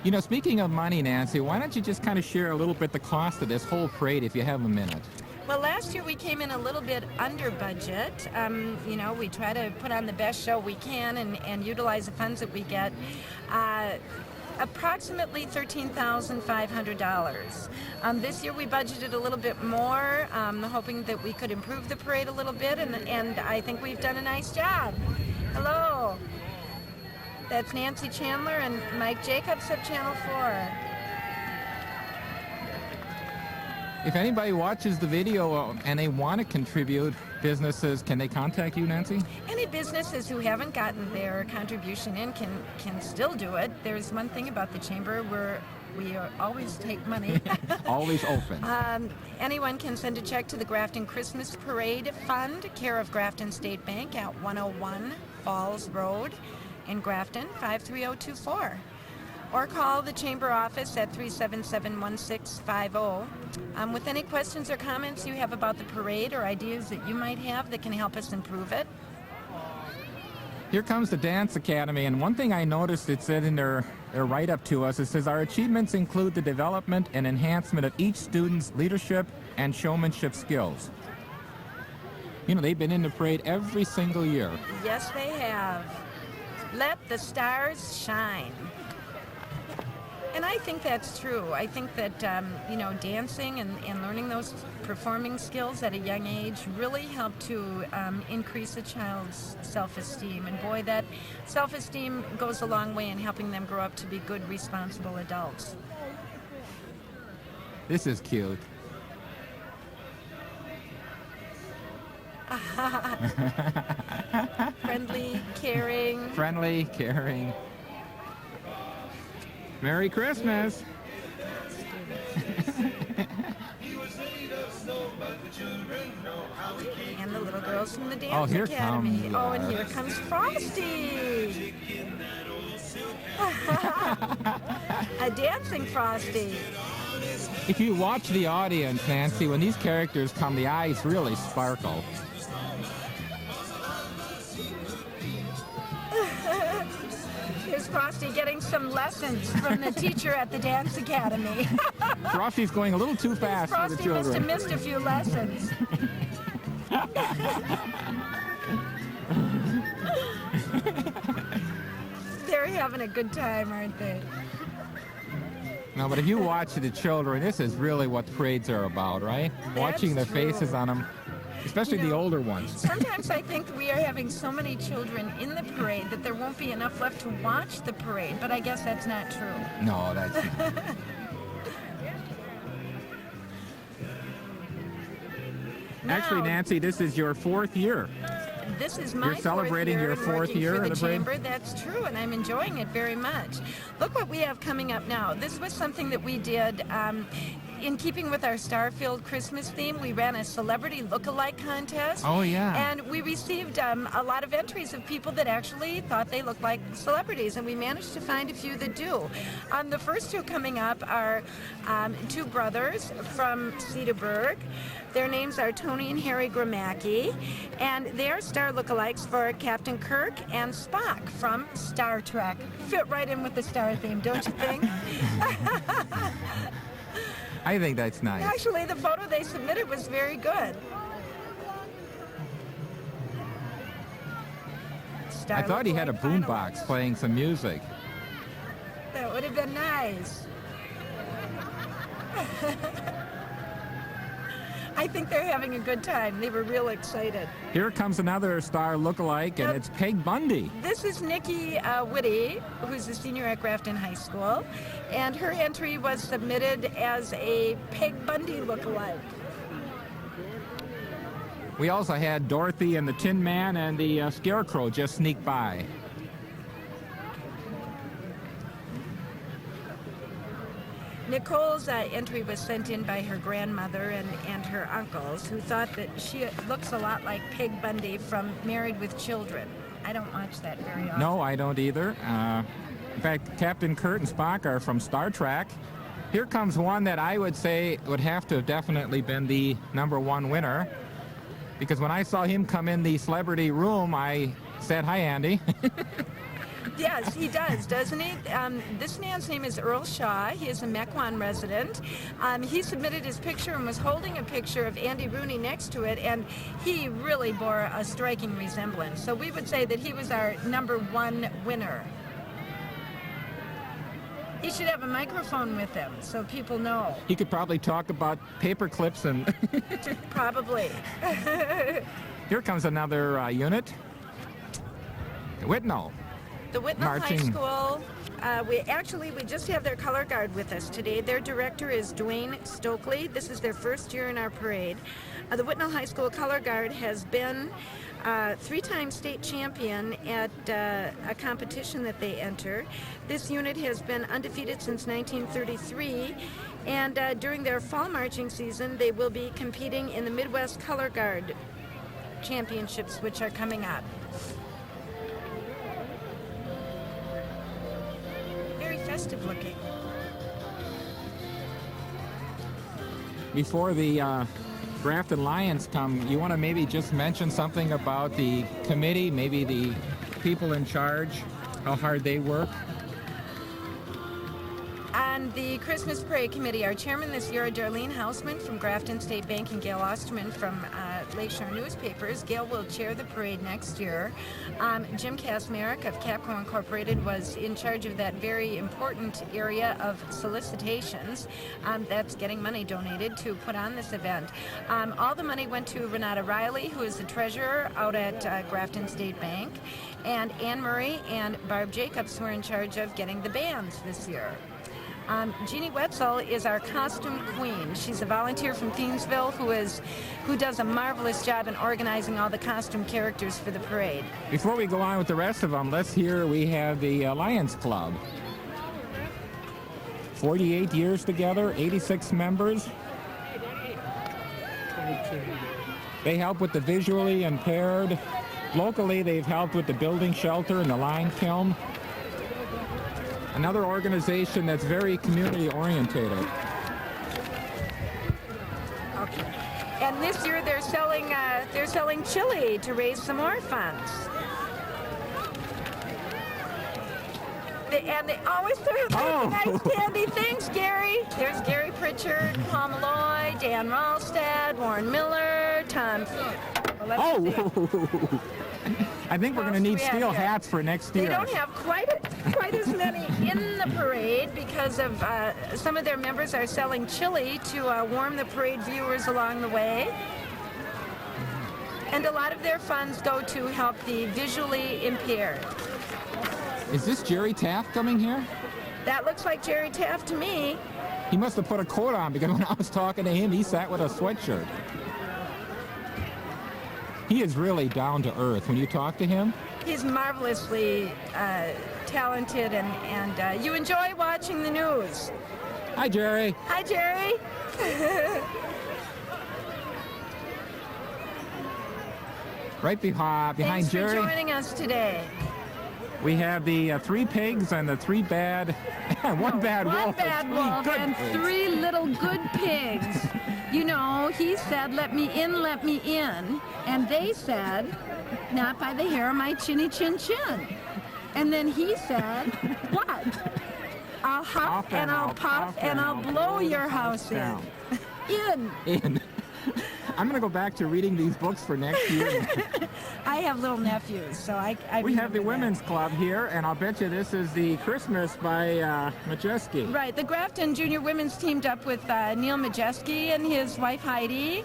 You know, speaking of money, Nancy, why don't you just kind of share a little bit the cost of this whole parade if you have a minute? Well, last year we came in a little bit under budget. You know, we try to put on the best show we can and utilize the funds that we get. Approximately $13,500. This year we budgeted a little bit more, hoping that we could improve the parade a little bit, and I think we've done a nice job. Hello. That's Nancy Chandler and Mike Jacobs of Channel 4. If anybody watches the video and they want to contribute, businesses, can they contact you, Nancy? Any businesses who haven't gotten their contribution in can still do it. There's one thing about the Chamber where we always take money. Always open. Anyone can send a check to the Grafton Christmas Parade Fund, care of Grafton State Bank at 101 Falls Road in Grafton, 53024. Or call the Chamber office at 377-1650 with any questions or comments you have about the parade or ideas that you might have that can help us improve it. Here comes the Dance Academy, and one thing I noticed, it said in their write-up to us, it says, our achievements include the development and enhancement of each student's leadership and showmanship skills. You know, they've been in the parade every single year. Yes, they have. Let the stars shine. And I think that's true. I think that, you know, dancing and learning those performing skills at a young age really help to increase a child's self-esteem. And boy, that self-esteem goes a long way in helping them grow up to be good, responsible adults. This is cute. Friendly, caring. Friendly, caring. Merry Christmas. And the little girls from the Dance Oh, here Academy. comes, Oh, and here comes Frosty. A dancing Frosty. If you watch the audience, Nancy, when these characters come, the eyes really sparkle. Here's Frosty getting some lessons from the teacher at the Dance Academy. Frosty's going a little too fast for the Frosty must have children. missed a few lessons. They're having a good time, aren't they? No, but if you watch the children, this is really what parades are about, right? Watching the true. faces on them, especially You know, the older ones. Sometimes I think we are having so many children in the parade that there won't be enough left to watch the parade, but I guess that's not true. No, that's not. Actually, Now, Nancy, this is your 4th year. This is my You're celebrating your fourth 4th year year in of the the parade? Chamber. That's true, and I'm enjoying it very much. Look what we have coming up now. This was something that we did in keeping with our Starfield Christmas theme. We ran a celebrity look-alike contest. Oh, yeah. And we received a lot of entries of people that actually thought they looked like celebrities, and we managed to find a few that do. The first two coming up are two brothers from Cedarburg. Their names are Tony and Harry Gramacki, and they are star lookalikes for Captain Kirk and Spock from Star Trek. Fit right in with the star theme, don't you think? I think that's nice. Actually, the photo they submitted was very good. I thought he had a lookalike finalists. boombox playing some music. That would have been nice. I think they're having a good time. They were real excited. Here comes another star lookalike, and it's Peg Bundy. This is Nikki Whitty, who's a senior at Grafton High School, and her entry was submitted as a Peg Bundy lookalike. We also had Dorothy and the Tin Man and the Scarecrow just sneak by. Nicole's entry was sent in by her grandmother and her uncles, who thought that she looks a lot like Peg Bundy from Married with Children. I don't watch that very often. No, I don't either. In fact, Captain Kirk and Spock are from Star Trek. Here comes one that I would say would have to have definitely been the #1 winner, because when I saw him come in the celebrity room, I said, "Hi, Andy." Yes, he does, doesn't he? This man's name is Earl Shaw. He is a Mequon resident. He submitted his picture and was holding a picture of Andy Rooney next to it, and he really bore a striking resemblance. So we would say that he was our #1 winner. He should have a microphone with him so people know. He could probably talk about paper clips and... Probably. Here comes another unit. Whitnall. The Whitnall High Marching. School, we just have their color guard with us today. Their director is Dwayne Stokely. This is their first year in our parade. The Whitnall High School color guard has been 3-time state champion at a competition that they enter. This unit has been undefeated since 1933, and during their fall marching season, they will be competing in the Midwest Color Guard Championships, which are coming up. Very festive looking. Before the Grafton Lions come, you want to maybe just mention something about the committee, maybe the people in charge, how hard they work? On the Christmas Parade Committee, our chairman this year, Darlene Hausman from Grafton State Bank, and Gail Osterman from Lakeshore Newspapers. Gail will chair the parade next year. Jim Kasmarek of Capco Incorporated was in charge of that very important area of solicitations. That's getting money donated to put on this event. All the money went to Renata Riley, who is the treasurer out at Grafton State Bank, and Ann Murray and Barb Jacobs, who are in charge of getting the bands this year. Jeannie Wetzel is our costume queen. She's a volunteer from Thiensville who does a marvelous job in organizing all the costume characters for the parade. Before we go on with the rest of them, let's hear we have the Lions Club. 48 years together, 86 members. They help with the visually impaired. Locally, they've helped with the building shelter and the lime kiln. Another organization that's very community orientated. Okay. And this year they're selling chili to raise some more funds. And they always serve nice candy. Thanks, Gary. There's Gary Pritchard, Paul Malloy, Dan Ralstad, Warren Miller, Tom. I think we're going to need steel hats for next year. They don't have quite as many in the parade because of some of their members are selling chili to warm the parade viewers along the way. And a lot of their funds go to help the visually impaired. Is this Jerry Taft coming here? That looks like Jerry Taft to me. He must have put a coat on because when I was talking to him, he sat with a sweatshirt. He is really down to earth when you talk to him. He's marvelously talented, and you enjoy watching the news. Hi, Jerry. Hi, Jerry. Right behind Thanks Jerry. for joining us today. We have the 3 pigs and the 3 bad, one bad wolf. One bad wolf and 3 little good pigs. You know, he said, let me in, let me in. And they said, not by the hair of my chinny chin chin. And then he said, what? I'll huff and I'll puff and I'll blow your house in. In. I'm going to go back to reading these books for next year. I have little nephews, so I We have the remember that. Women's Club here, and I'll bet you this is the Christmas by Majeski. Right. The Grafton Junior Women's teamed up with Neil Majeski and his wife Heidi.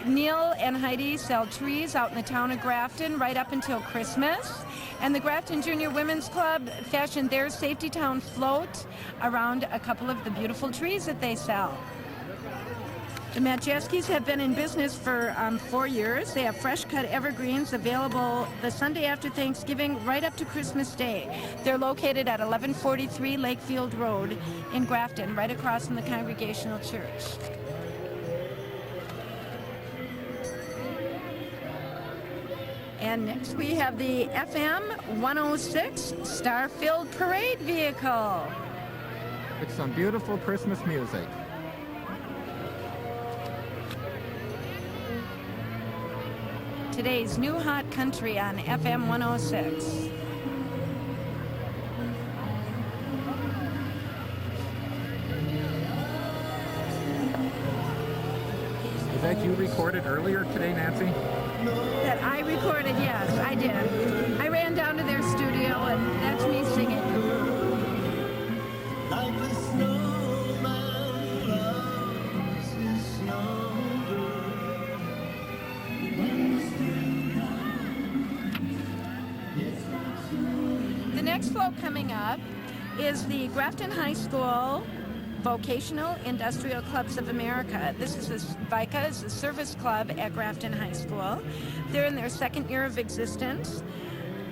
Neil and Heidi sell trees out in the town of Grafton right up until Christmas. And the Grafton Junior Women's Club fashioned their Safety Town float around a couple of the beautiful trees that they sell. The Majeskis have been in business for 4 years. They have fresh-cut evergreens available the Sunday after Thanksgiving right up to Christmas Day. They're located at 1143 Lakefield Road in Grafton, right across from the Congregational Church. And next we have the FM 106 Star-Filled Parade Vehicle. With some beautiful Christmas music. Today's new hot country on FM 106. you recorded earlier today, Nancy? That I recorded, yes, I did. I ran down to their studio, and that's me singing. Like the snowman loves his snowbird. When the spring comes, The next float coming up is the Grafton High School Vocational Industrial Clubs of America. This is VICA, is a service club at Grafton High School. They're in their second year of existence.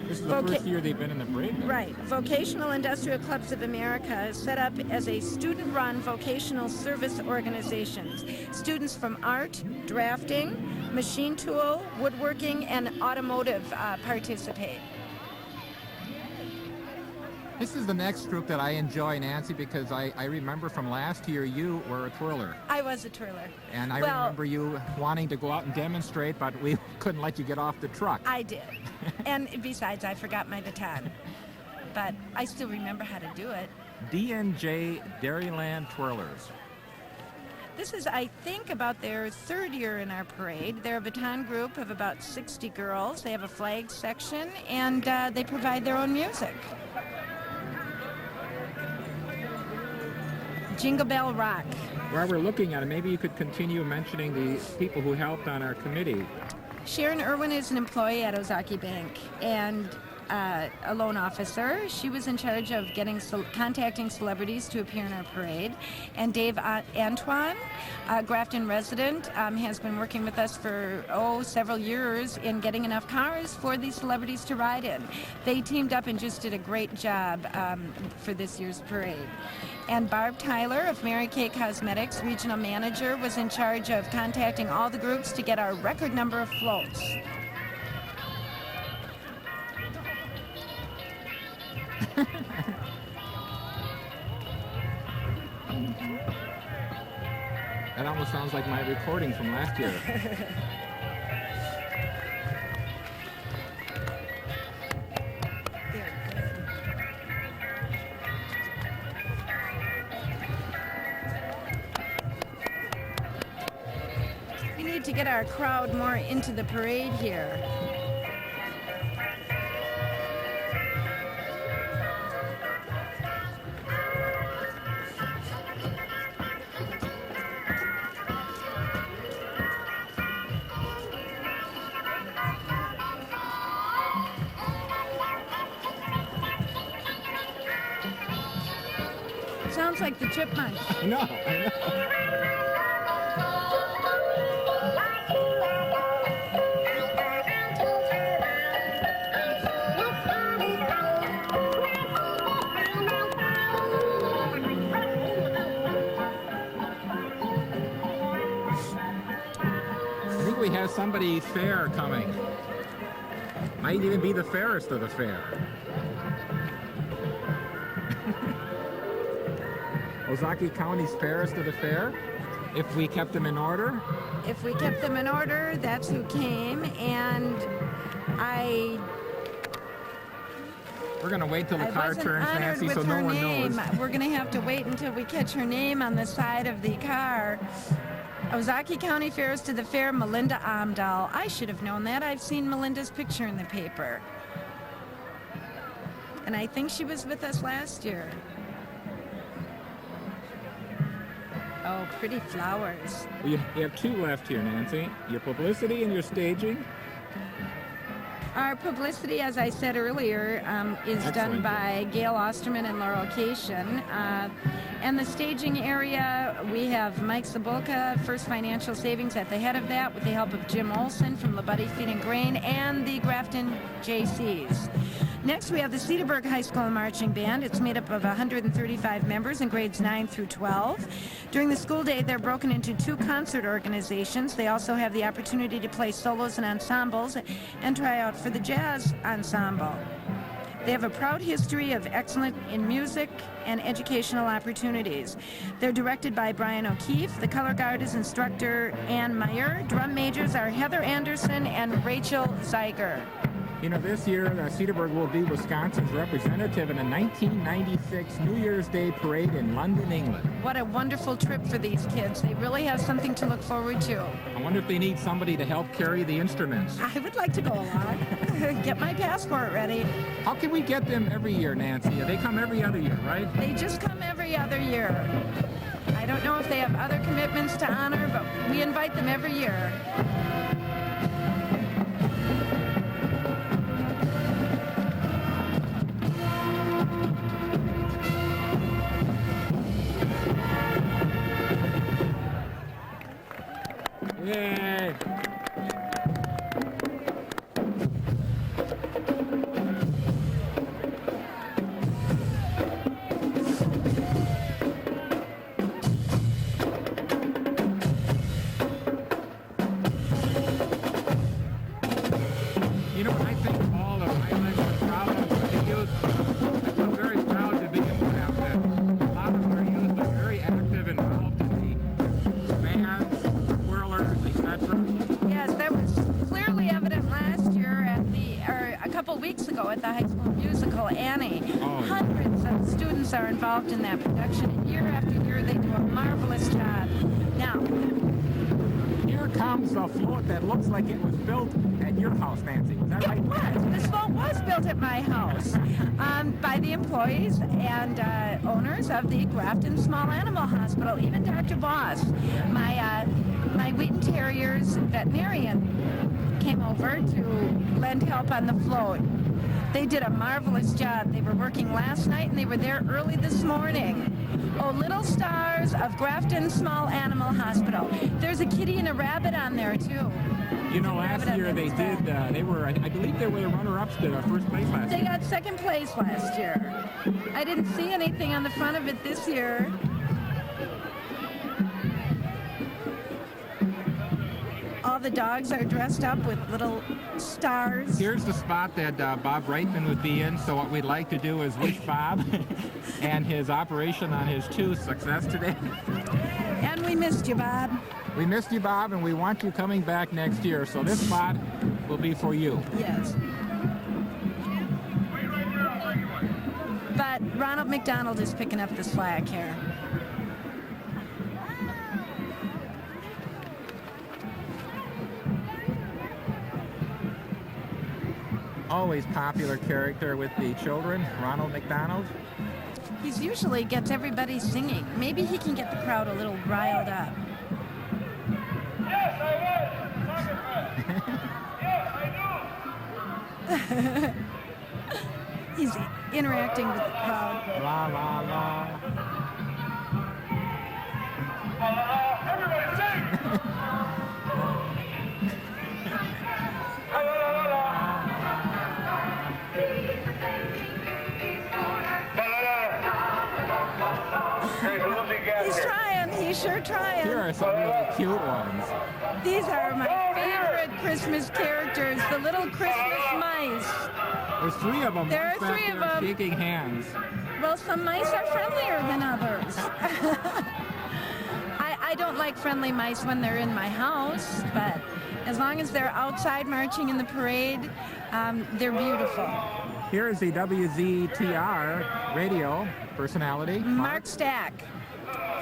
This is the first year they've been in the parade. then? Right. Vocational Industrial Clubs of America is set up as a student-run vocational service organizations. Students from art, drafting, machine tool, woodworking, and automotive participate. This is the next group that I enjoy, Nancy, because I remember from last year you were a twirler. I was a twirler. And I Well- remember you wanting to go out and demonstrate, but we couldn't let you get off the truck. I did. And besides, I forgot my baton. But I still remember how to do it. D&J Dairyland Twirlers. This is, I think, about their third year in our parade. They're a baton group of about 60 girls. They have a flag section, and they provide their own music. Jingle Bell Rock. While we're looking at it, maybe you could continue mentioning the people who helped on our committee. Sharon Irwin is an employee at Ozaki Bank and a loan officer. She was in charge of contacting celebrities to appear in our parade. And Dave Antoine, a Grafton resident, has been working with us for, several years in getting enough cars for these celebrities to ride in. They teamed up and just did a great job for this year's parade. And Barb Tyler of Mary Kay Cosmetics, regional manager, was in charge of contacting all the groups to get our record number of floats. That almost sounds like my recording from last year. We need to get our crowd more into the parade here. Sounds like the Chipmunks. I know. I think we have somebody fair coming. Might even be the fairest of the fair. Ozaki County's fairest of the fair, if we kept them in order. If we kept them in order, that's who came, and We're going to wait till the I car wasn't turns, honored Nancy, with so her no one name. knows. We're going to have to wait until we catch her name on the side of the car. Ozaki County Fairest of the Fair, Melinda Amdahl. I should have known that. I've seen Melinda's picture in the paper. And I think she was with us last year. Oh, pretty flowers. Well, you have two left here, Nancy. Your publicity and your staging. Our publicity, as I said earlier, is done Excellent. by Gail Osterman and Laurel Cation. And the staging area, we have Mike Sabulka, First Financial Savings at the head of that, with the help of Jim Olson from Labuddy Feed and Grain and the Grafton JCs. Next, we have the Cedarburg High School Marching Band. It's made up of 135 members in grades 9 through 12. During the school day, they're broken into two concert organizations. They also have the opportunity to play solos and ensembles and try out for the jazz ensemble. They have a proud history of excellence in music and educational opportunities. They're directed by Brian O'Keefe. The color guard is instructor Ann Meyer. Drum majors are Heather Anderson and Rachel Zeiger. You know, this year, Cedarburg will be Wisconsin's representative in a 1996 New Year's Day parade in London, England. What a wonderful trip for these kids. They really have something to look forward to. I wonder if they need somebody to help carry the instruments. I would like to go along. Get my passport ready. How can we get them every year, Nancy? They come every other year, right? They just come every other year. I don't know if they have other commitments to honor, but we invite them every year. Yay! You know what I think all the highlights are proud of the youth? I feel very proud to be in Grafton. A lot of our youth are very active and involved in the bands, whirlers, etc. Yes, that was clearly evident last year or a couple weeks ago at the high school musical, Annie. Oh, yeah. Hundreds of students are involved in that production, and year after year they do a marvelous job. Now, Here comes a float that looks like it was built at your house, Nancy. Was that it right? was. This boat was built at my house by the employees and owners of the Grafton Small Animal Hospital. Even Dr. Voss, my Wheaton Terrier's veterinarian, came over to lend help on the float. They did a marvelous job. They were working last night and they were there early this morning. Oh, little stars of Grafton Small Animal Hospital. There's a kitty and a rabbit on there too. You know, last Rabbit year on they the did, back. they were, I believe they were the runner-ups to first place last They year. got second place last year. I didn't see anything on the front of it this year. All the dogs are dressed up with little stars. Here's the spot that Bob Reitman would be in, so what we'd like to do is wish Bob and his operation on his tooth success today. And we missed you, Bob. We missed you, Bob, and we want you coming back next year, so this spot will be for you. Yes. But Ronald McDonald is picking up the slack here. Always popular character with the children, Ronald McDonald. He usually gets everybody singing. Maybe he can get the crowd a little riled up. Yes, I would, Congressman. Yes, I do. He's interacting with the crowd. La, la, la. Everybody sing. La, la, la, la, la. Hey, Lucy He's Gasker. trying. He's sure Here trying. are some really cute ones. These are my favorite Christmas characters, the little Christmas mice. There's three of them. There One's are back three of there them. shaking hands. Well, some mice are friendlier than others. I don't like friendly mice when they're in my house, but as long as they're outside marching in the parade, they're beautiful. Here is the WZTR radio personality. Mark Stack.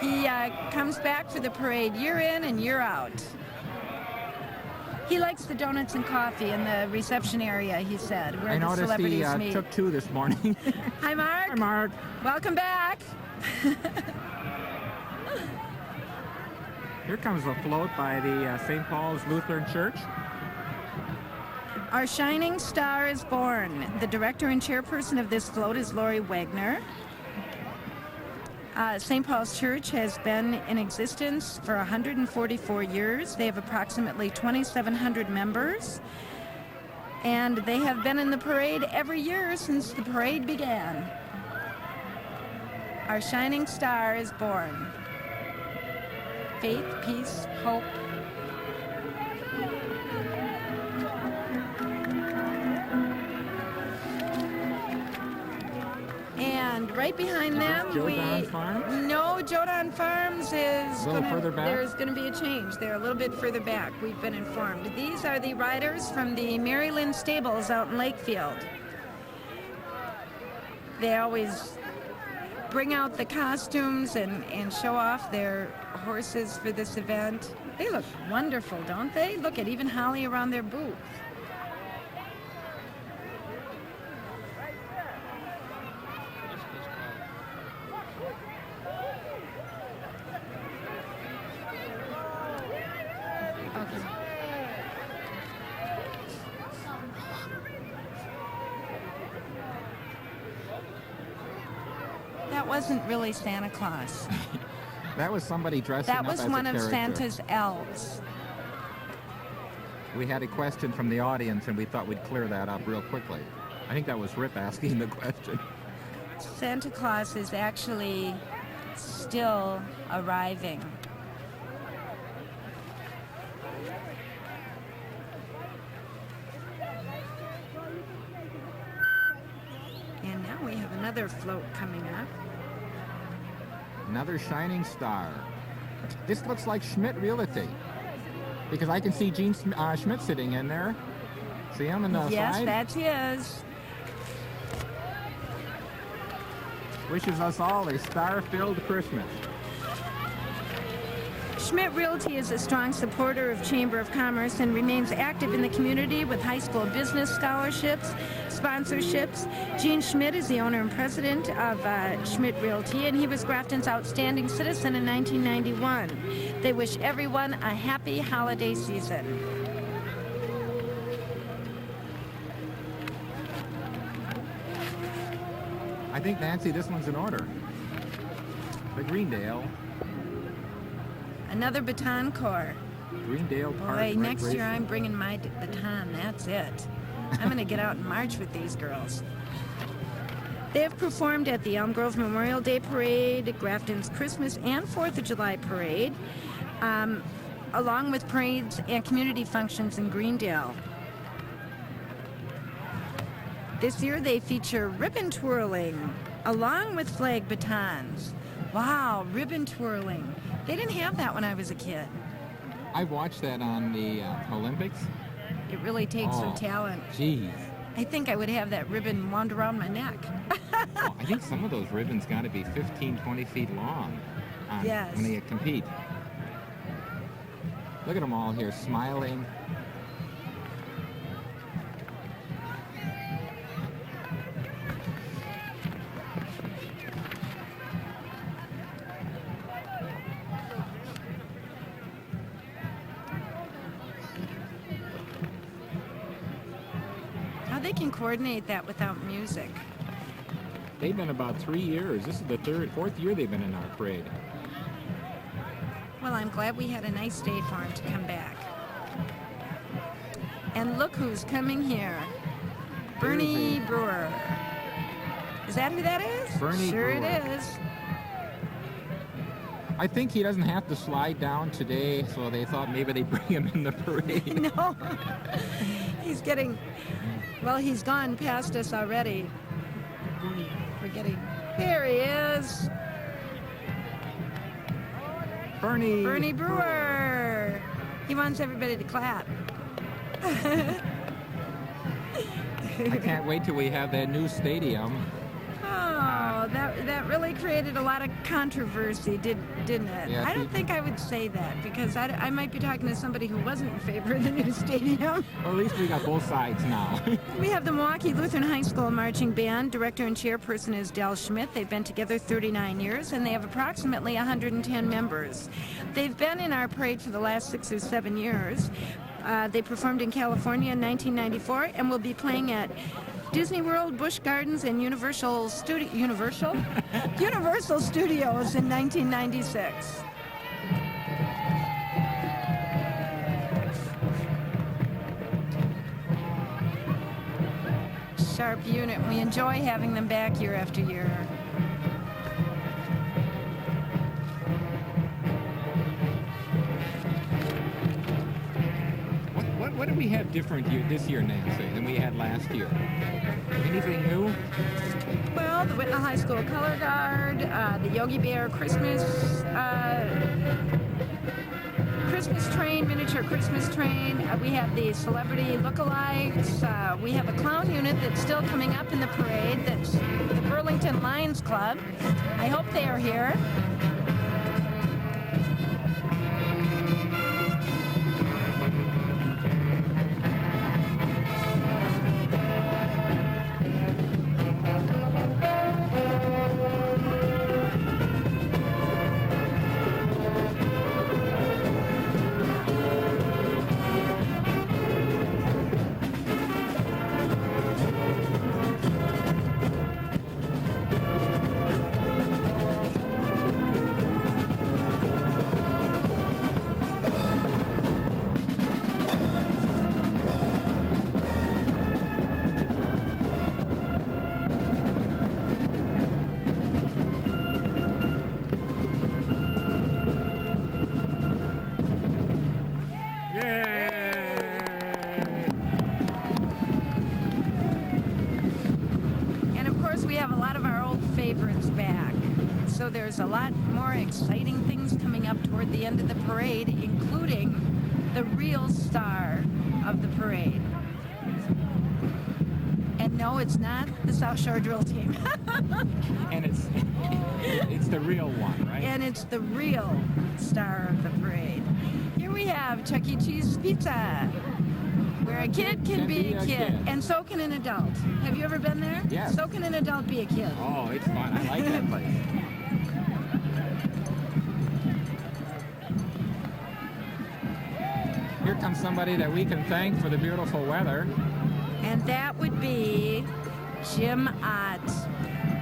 He comes back for the parade year in and year out. He likes the donuts and coffee in the reception area, he said, where I the noticed he celebrities meet. took two this morning. Hi, Mark. Hi, Mark. Welcome back. Here comes a float by the St. Paul's Lutheran Church. Our shining star is born. The director and chairperson of this float is Lori Wagner. St. Paul's Church has been in existence for 144 years. They have approximately 2,700 members. And they have been in the parade every year since the parade began. Our shining star is born. Faith, peace, hope. And right behind them, Joe Don's Farm? no, Jodan Farms is A little further back? there's going to be a change. They're a little bit further back, we've been informed. These are the riders from the Maryland stables out in Lakefield. They always bring out the costumes and show off their horses for this event. They look wonderful, don't they? Look at even Holly around their booth. Okay. That wasn't really Santa Claus. That was somebody dressing That up was as a one of character. Santa's elves. We had a question from the audience, and we thought we'd clear that up real quickly. I think that was Rip asking the question. Santa Claus is actually still arriving. And now we have another float coming up. Another shining star. This looks like Schmidt Realty, because I can see Gene Schmidt sitting in there. See him in the Yes, side? that's his. Wishes us all a star-filled Christmas. Schmidt Realty is a strong supporter of Chamber of Commerce and remains active in the community with high school business scholarships, sponsorships. Gene Schmidt is the owner and president of Schmidt Realty, and he was Grafton's Outstanding Citizen in 1991. They wish everyone a happy holiday season. I think, Nancy, this one's in order. The Greendale. Another baton corps. Greendale Park Boy, next year Recreation. I'm bringing my baton. That's it. I'm going to get out and march with these girls. They have performed at the Elm Grove Memorial Day Parade, Grafton's Christmas and 4th of July Parade, along with parades and community functions in Greendale. This year they feature ribbon twirling along with flag batons. Wow, ribbon twirling. They didn't have that when I was a kid. I watched that on the Olympics. It really takes some Oh. talent. Jeez. I think I would have that ribbon wound around my neck. Oh, I think some of those ribbons got to be 15, 20 feet long Yes. when they compete. Look at them all here smiling. How they can coordinate that without music. They've been about 3 years. This is the fourth year they've been in our parade. Well, I'm glad we had a nice day for him to come back. And look who's coming here. Bernie Brewer. Is that who that is? Bernie Sure Brewer. it is. I think he doesn't have to slide down today, so they thought maybe they'd bring him in the parade. No. He's getting, well, he's gone past us already. We're getting, here he is. Bernie Brewer. He wants everybody to clap. I can't wait till we have that new stadium. Oh, that really created a lot of controversy, didn't it? Yeah, I don't think I would say that because I might be talking to somebody who wasn't in favor of the new stadium. Well, at least we got both sides now. We have the Milwaukee Lutheran High School Marching Band. Director and chairperson is Del Schmidt. They've been together 39 years, and they have approximately 110 members. They've been in our parade for the last 6 or 7 years. They performed in California in 1994 and will be playing at Disney World, Busch Gardens, and Universal Studios in 1996. Sharp unit. We enjoy having them back year after year. What do we we have different this year, Nancy, than we had last year? Anything new? Well, the Whitnall High School Color Guard, the Yogi Bear Christmas train, miniature Christmas train. We have the celebrity lookalikes. We have a clown unit that's still coming up in the parade. That's the Burlington Lions Club. I hope they are here. So there's a lot more exciting things coming up toward the end of the parade, including the real star of the parade. And no, it's not the South Shore Drill Team. And it's the real one, right? And it's the real star of the parade. Here we have Chuck E. Cheese Pizza, where a kid can be a kid, and so can an adult. Have you ever been there? Yes. So can an adult be a kid. Oh, it's fun. I like that place. Here comes somebody that we can thank for the beautiful weather. And that would be Jim Ott,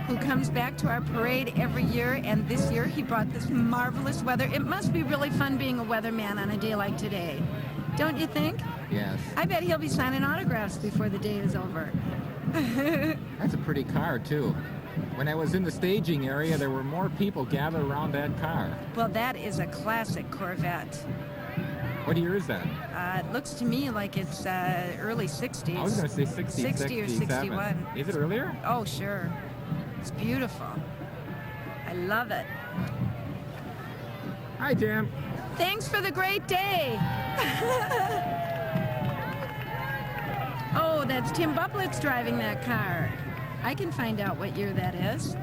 who comes back to our parade every year, and this year he brought this marvelous weather. It must be really fun being a weatherman on a day like today, don't you think? Yes. I bet he'll be signing autographs before the day is over. That's a pretty car, too. When I was in the staging area, there were more people gathered around that car. Well, that is a classic Corvette. What year is that? It looks to me like it's early 60s. I was going to say 60, 60 or 61. Is it earlier? Oh, sure. It's beautiful. I love it. Hi, Jim. Thanks for the great day. Oh, that's Tim Bublitz driving that car. I can find out what year that is.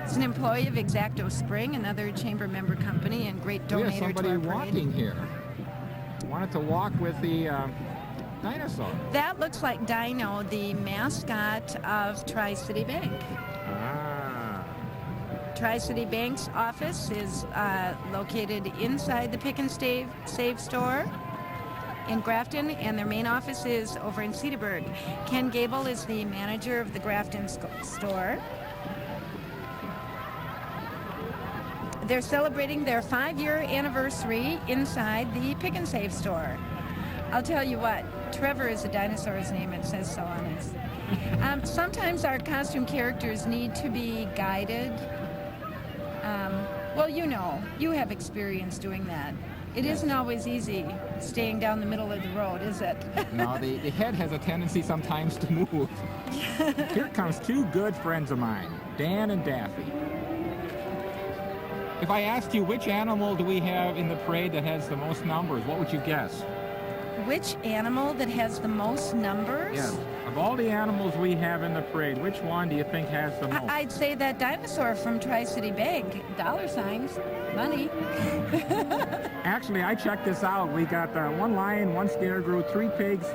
It's an employee of Exacto Spring, another chamber member company and great We have donator somebody to our parade. walking here. Wanted to walk with the dinosaur. That looks like Dino, the mascot of Tri-City Bank. Ah. Tri-City Bank's office is located inside the Pick and Save store in Grafton, and their main office is over in Cedarburg. Ken Gable is the manager of the Grafton store. They're celebrating their 5-year anniversary inside the Pick and Save store. I'll tell you what, Trevor is a dinosaur's name, it says so on it. Sometimes our costume characters need to be guided. Well, you know, you have experience doing that. It isn't always easy staying down the middle of the road, is it? No, the head has a tendency sometimes to move. Here comes two good friends of mine, Dan and Daffy. If I asked you which animal do we have in the parade that has the most numbers, what would you guess? Which animal that has the most numbers? Yes. Of all the animals we have in the parade, which one do you think has the most? I'd say that dinosaur from Tri-City Bank. Dollar signs, money. Actually, I checked this out. We got 1 lion, 1 scarecrow, 3 pigs,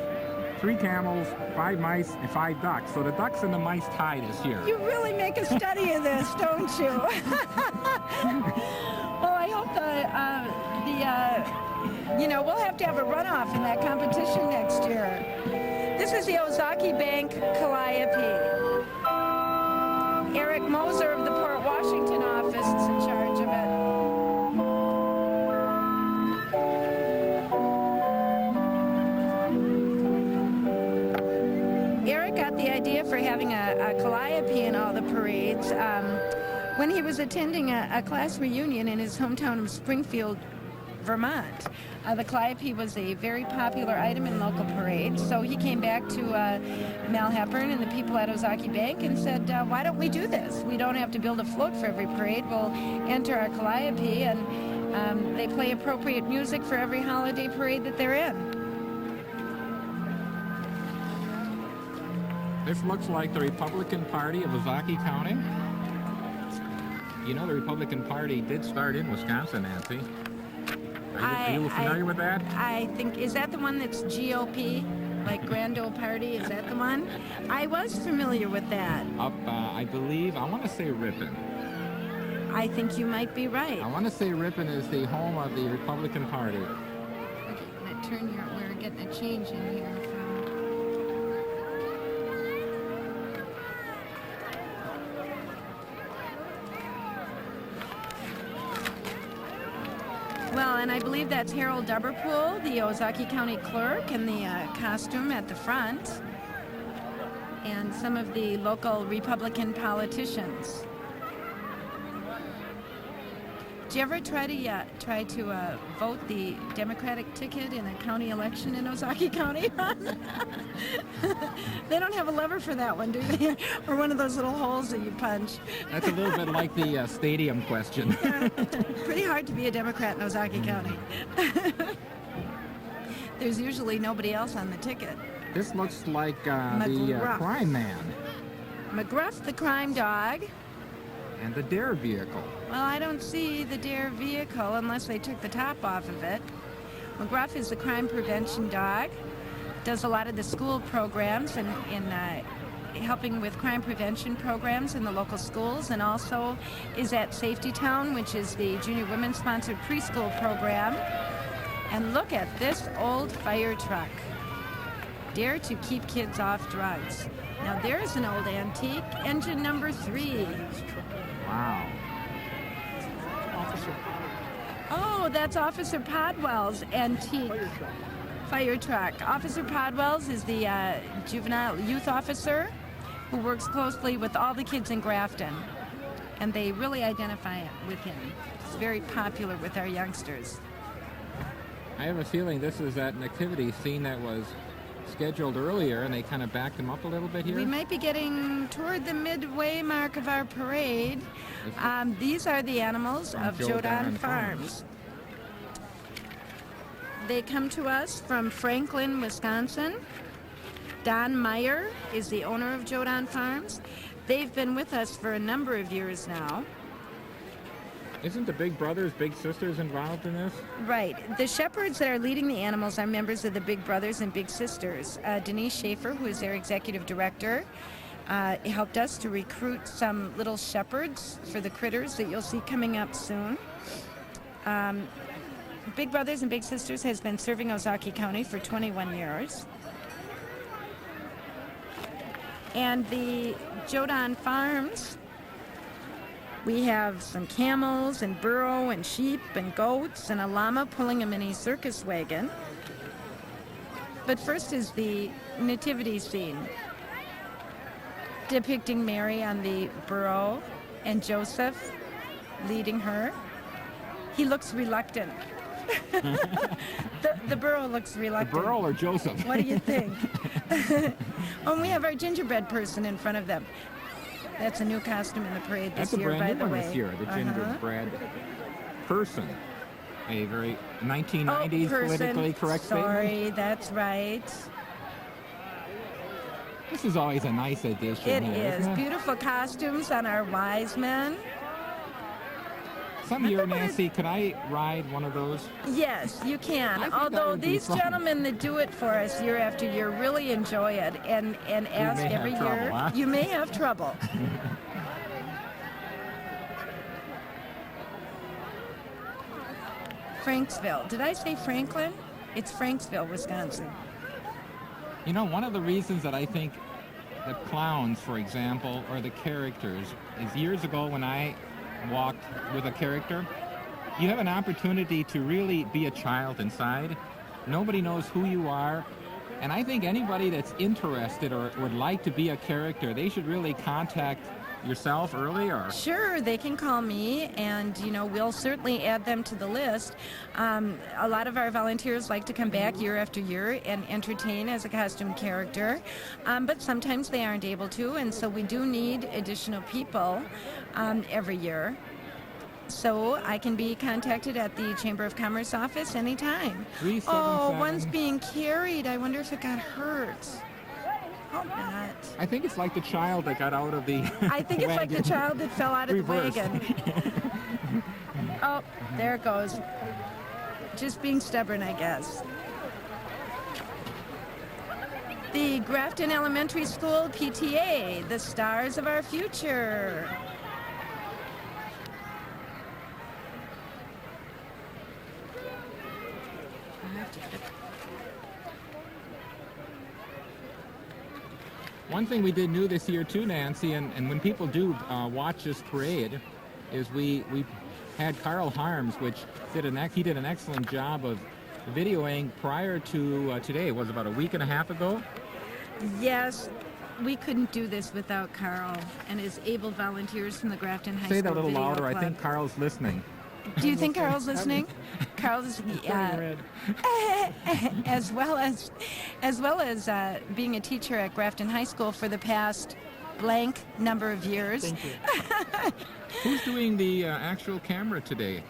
3 camels, 5 mice, and 5 ducks. So the ducks and the mice tie this year. You really make a study of this, don't you? Well, I hope we'll have to have a runoff in that competition next year. This is the Ozaki Bank Calliope. Eric Moser of the Port Washington office is in charge of it. Eric got the idea for having a calliope in all the parades when he was attending a class reunion in his hometown of Springfield, Vermont. The calliope was a very popular item in local parades, so he came back to Mel Hepburn and the people at Ozaki Bank and said, why don't we do this? We don't have to build a float for every parade. We'll enter our calliope, and they play appropriate music for every holiday parade that they're in. This looks like the Republican Party of Ozaki County. You know, the Republican Party did start in Wisconsin, Nancy. Are you familiar with that? I think, is that the one that's GOP? Like Grand Ole Party, is that the one? I was familiar with that. Up, I believe, I want to say Ripon. I think you might be right. I want to say Ripon is the home of the Republican Party. Okay, I'm going to turn here. We're getting a change in here. Well, and I believe that's Harold Dubberpool, the Ozaki County Clerk, in the costume at the front, and some of the local Republican politicians. Did you ever try to vote the Democratic ticket in a county election in Ozaki County? They don't have a lever for that one, do they? Or one of those little holes that you punch. That's a little bit like the stadium question. Pretty hard to be a Democrat in Ozaki County. There's usually nobody else on the ticket. This looks like the crime man. McGruff, the crime dog. And the dare vehicle. Well, I don't see the dare vehicle unless they took the top off of it. McGruff is the crime prevention dog. Does a lot of the school programs and in helping with crime prevention programs in the local schools, and also is at Safety Town, which is the junior women sponsored preschool program. And look at this old fire truck. Dare to keep kids off drugs. Now there's an old antique, engine number 3. Wow. Oh, that's Officer Podwell's antique fire truck. Officer Podwell's is the juvenile youth officer who works closely with all the kids in Grafton, and they really identify with him. He's very popular with our youngsters. I have a feeling this is that nativity scene that was scheduled earlier, and they kind of backed him up a little bit here. We might be getting toward the midway mark of our parade. These are the animals of Jodan Farms. They come to us from Franklin, Wisconsin. Don Meyer is the owner of Jodan Farms. They've been with us for a number of years now. Isn't the Big Brothers, Big Sisters involved in this? Right. The shepherds that are leading the animals are members of the Big Brothers and Big Sisters. Denise Schaefer, who is their executive director, helped us to recruit some little shepherds for the critters that you'll see coming up soon. Big Brothers and Big Sisters has been serving Ozaki County for 21 years. And the Jodan Farms, we have some camels and burro and sheep and goats and a llama pulling a mini circus wagon. But first is the nativity scene, depicting Mary on the burro and Joseph leading her. He looks reluctant. The burro looks reluctant. The burro or Joseph? What do you think? Oh, and we have our gingerbread person in front of them. That's a new costume in the parade this year, by the way. That's a brand new one this year, the gingerbread person. A very 1990s politically correct statement. Sorry, that's right. This is always a nice addition. It here, is. isn't it? Beautiful costumes on our wise men. Some year, Nancy, could I ride one of those? Yes, you I can. think that Although would be these fun. gentlemen that do it for us year after year really enjoy it, and ask may have every trouble, year, huh? you may have trouble. Franksville. Did I say Franklin? It's Franksville, Wisconsin. You know, one of the reasons that I think the clowns, for example, or the characters, is years ago when I walked with a character, you have an opportunity to really be a child inside. Nobody knows who you are. And I think anybody that's interested or would like to be a character, they should really contact yourself early, or? Sure, they can call me, and we'll certainly add them to the list. A lot of our volunteers like to come back year after year and entertain as a costume character, but sometimes they aren't able to, and so we do need additional people every year. So I can be contacted at the Chamber of Commerce office anytime. 377. One's being carried. I wonder if it got hurt. Hope not. I think it's like the child that got out of the I think it's like the child that fell out of Reversed. the wagon. Oh, there it goes. Just being stubborn, I guess. The Grafton Elementary School PTA, the stars of our future. One thing we did new this year too, Nancy, and when people do watch this parade, is we had Carl Harms, which did an excellent job of videoing prior to today. It was about a week and a half ago. Yes, we couldn't do this without Carl and his able volunteers from the Grafton High Say School that a little Video louder. Club. I think Carl's listening. Do you think Carl's listening? Carl's as well as being a teacher at Grafton High School for the past blank number of years. Thank you. Who's doing the actual camera today?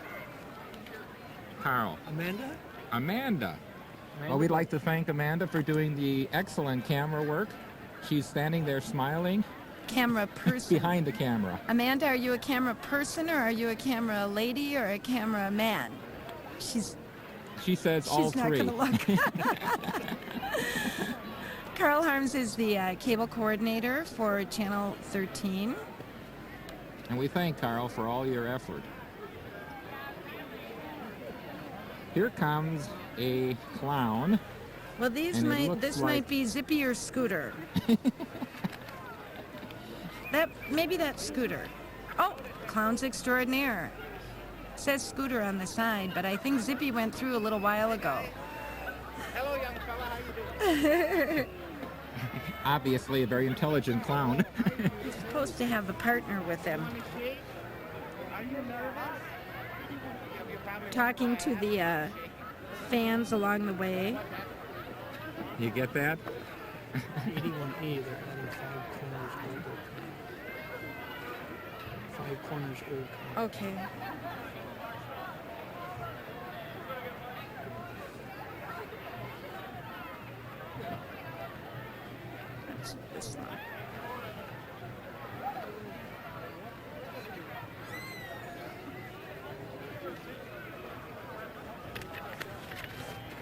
Carl. Amanda. Well, we'd like to thank Amanda for doing the excellent camera work. She's standing there smiling Camera person. behind the camera. Amanda, are you a camera person or are you a camera lady or a camera man? She says all She's not three. going to look. Carl Harms is the cable coordinator for Channel 13. And we thank Carl for all your effort. Here comes a clown. Well, And it looks this like- might be Zippy or Scooter. Maybe that's Scooter. Oh, clowns extraordinaire. Says Scooter on the side, but I think Zippy went through a little while ago. Hello, young fella. How you doing? Obviously a very intelligent clown. He's supposed to have a partner with him. Are you nervous? Talking to the fans along the way. You get that? 81A, they're adding 5 corners old. Okay. That's this one.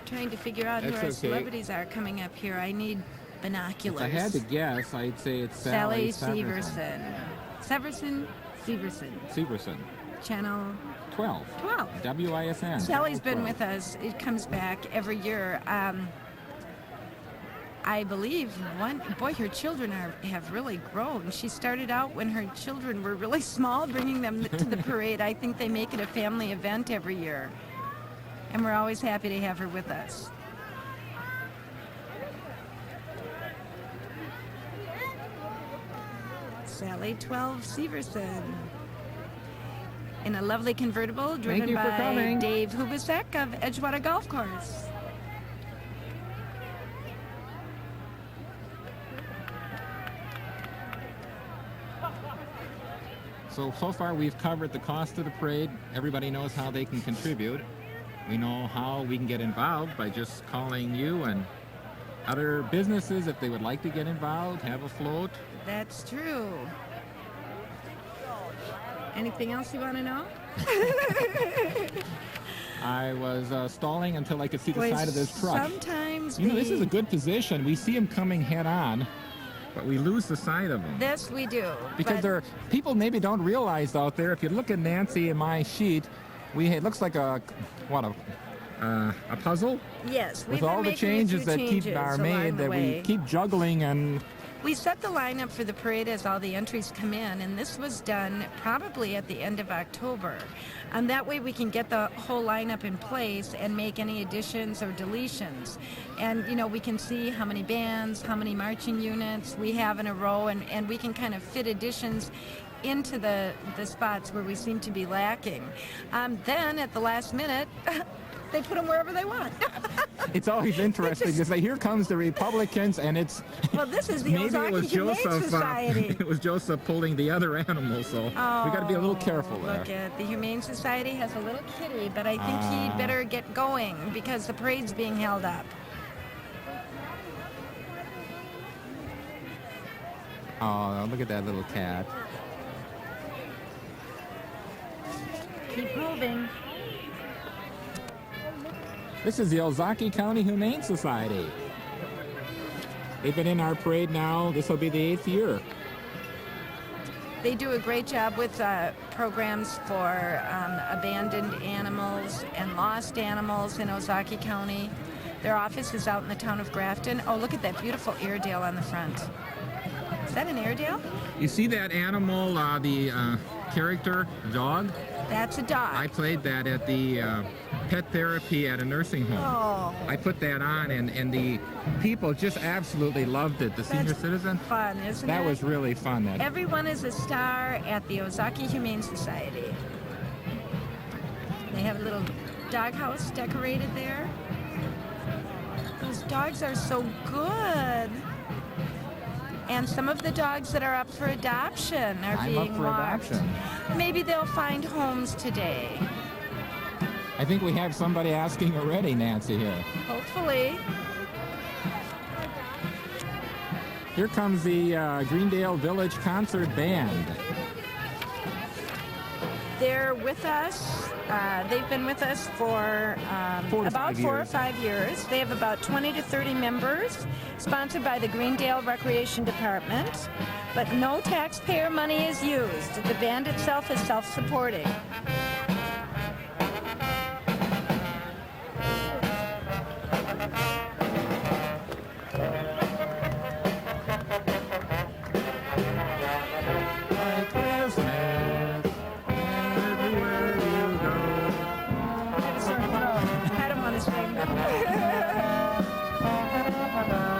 Trying to figure out who That's our okay. celebrities are coming up here. I need binoculars. If I had to guess, I'd say it's Sally Sally Severson. Severson. Channel 12. 12. WISN. Sally's been 12. with us. It comes back every year. I believe her children have really grown. She started out when her children were really small, bringing them to the parade. I think they make it a family event every year. And we're always happy to have her with us. Sally 12 Severson. In a lovely convertible driven you for by coming. Dave Hubasek of Edgewater Golf Course. So far we've covered the cost of the parade. Everybody knows how they can contribute. We know how we can get involved by just calling you and other businesses if they would like to get involved, have a float. That's true. Anything else you want to know? I was stalling until I could see the Boy, side of this truck. Sometimes This is a good position. We see them coming head on, but we lose the sight of them. This we do. Because but people maybe don't realize out there, if you look at Nancy and my sheet, it looks like a puzzle yes, with we've all been the making a few changes that changes are along made the that way. we keep juggling and We set the lineup for the parade as all the entries come in, and this was done probably at the end of October. And that way we can get the whole lineup in place and make any additions or deletions. And, you know, we can see how many bands, how many marching units we have in a row, and we can kind of fit additions into the spots where we seem to be lacking. Then at the last minute, they put them wherever they want. It's always interesting to say, here comes the Republicans, and it's... Well, this is the maybe it Ozark was Humane Joseph. Society. It was Joseph pulling the other animal, so we got to be a little careful there. Look at the Humane Society has a little kitty, but I think he'd better get going because the parade's being held up. Oh, look at that little cat. Keep moving. This is the Ozark County Humane Society. They've been in our parade now. This will be the 8th year. They do a great job with programs for abandoned animals and lost animals in Ozark County. Their office is out in the town of Grafton. Oh, look at that beautiful Airedale on the front. Is that an Airedale? You see that animal, the character, dog? That's a dog. I played that at the pet therapy at a nursing home. Oh. I put that on, and the people just absolutely loved it. The senior citizen. Fun, isn't it? That was really fun. Everyone is a star at the Ozark Humane Society. They have a little doghouse decorated there. Those dogs are so good. And some of the dogs that are up for adoption are I'm being up for walked. adoption. Maybe they'll find homes today. I think we have somebody asking already, Nancy, here. Hopefully. Here comes the Greendale Village Concert Band. They're with us. They've been with us for about 4 or 5 years. They have about 20 to 30 members, sponsored by the Greendale Recreation Department, but no taxpayer money is used. The band itself is self-supporting.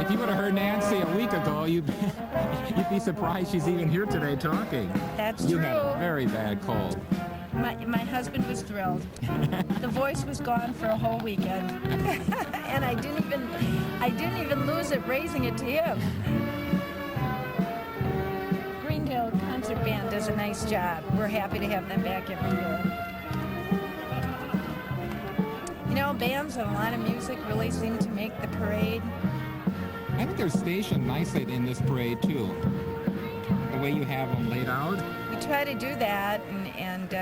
If you would have heard Nancy a week ago, you'd be surprised she's even here today talking. That's You true. had a very bad cold. My husband was thrilled. The voice was gone for a whole weekend, and I didn't even lose it raising it to him. Greendale Concert Band does a nice job. We're happy to have them back every year. You know, bands and a lot of music really seem to make the parade. I think they're stationed nicely in this parade, too. The way you have them laid out. We try to do that, and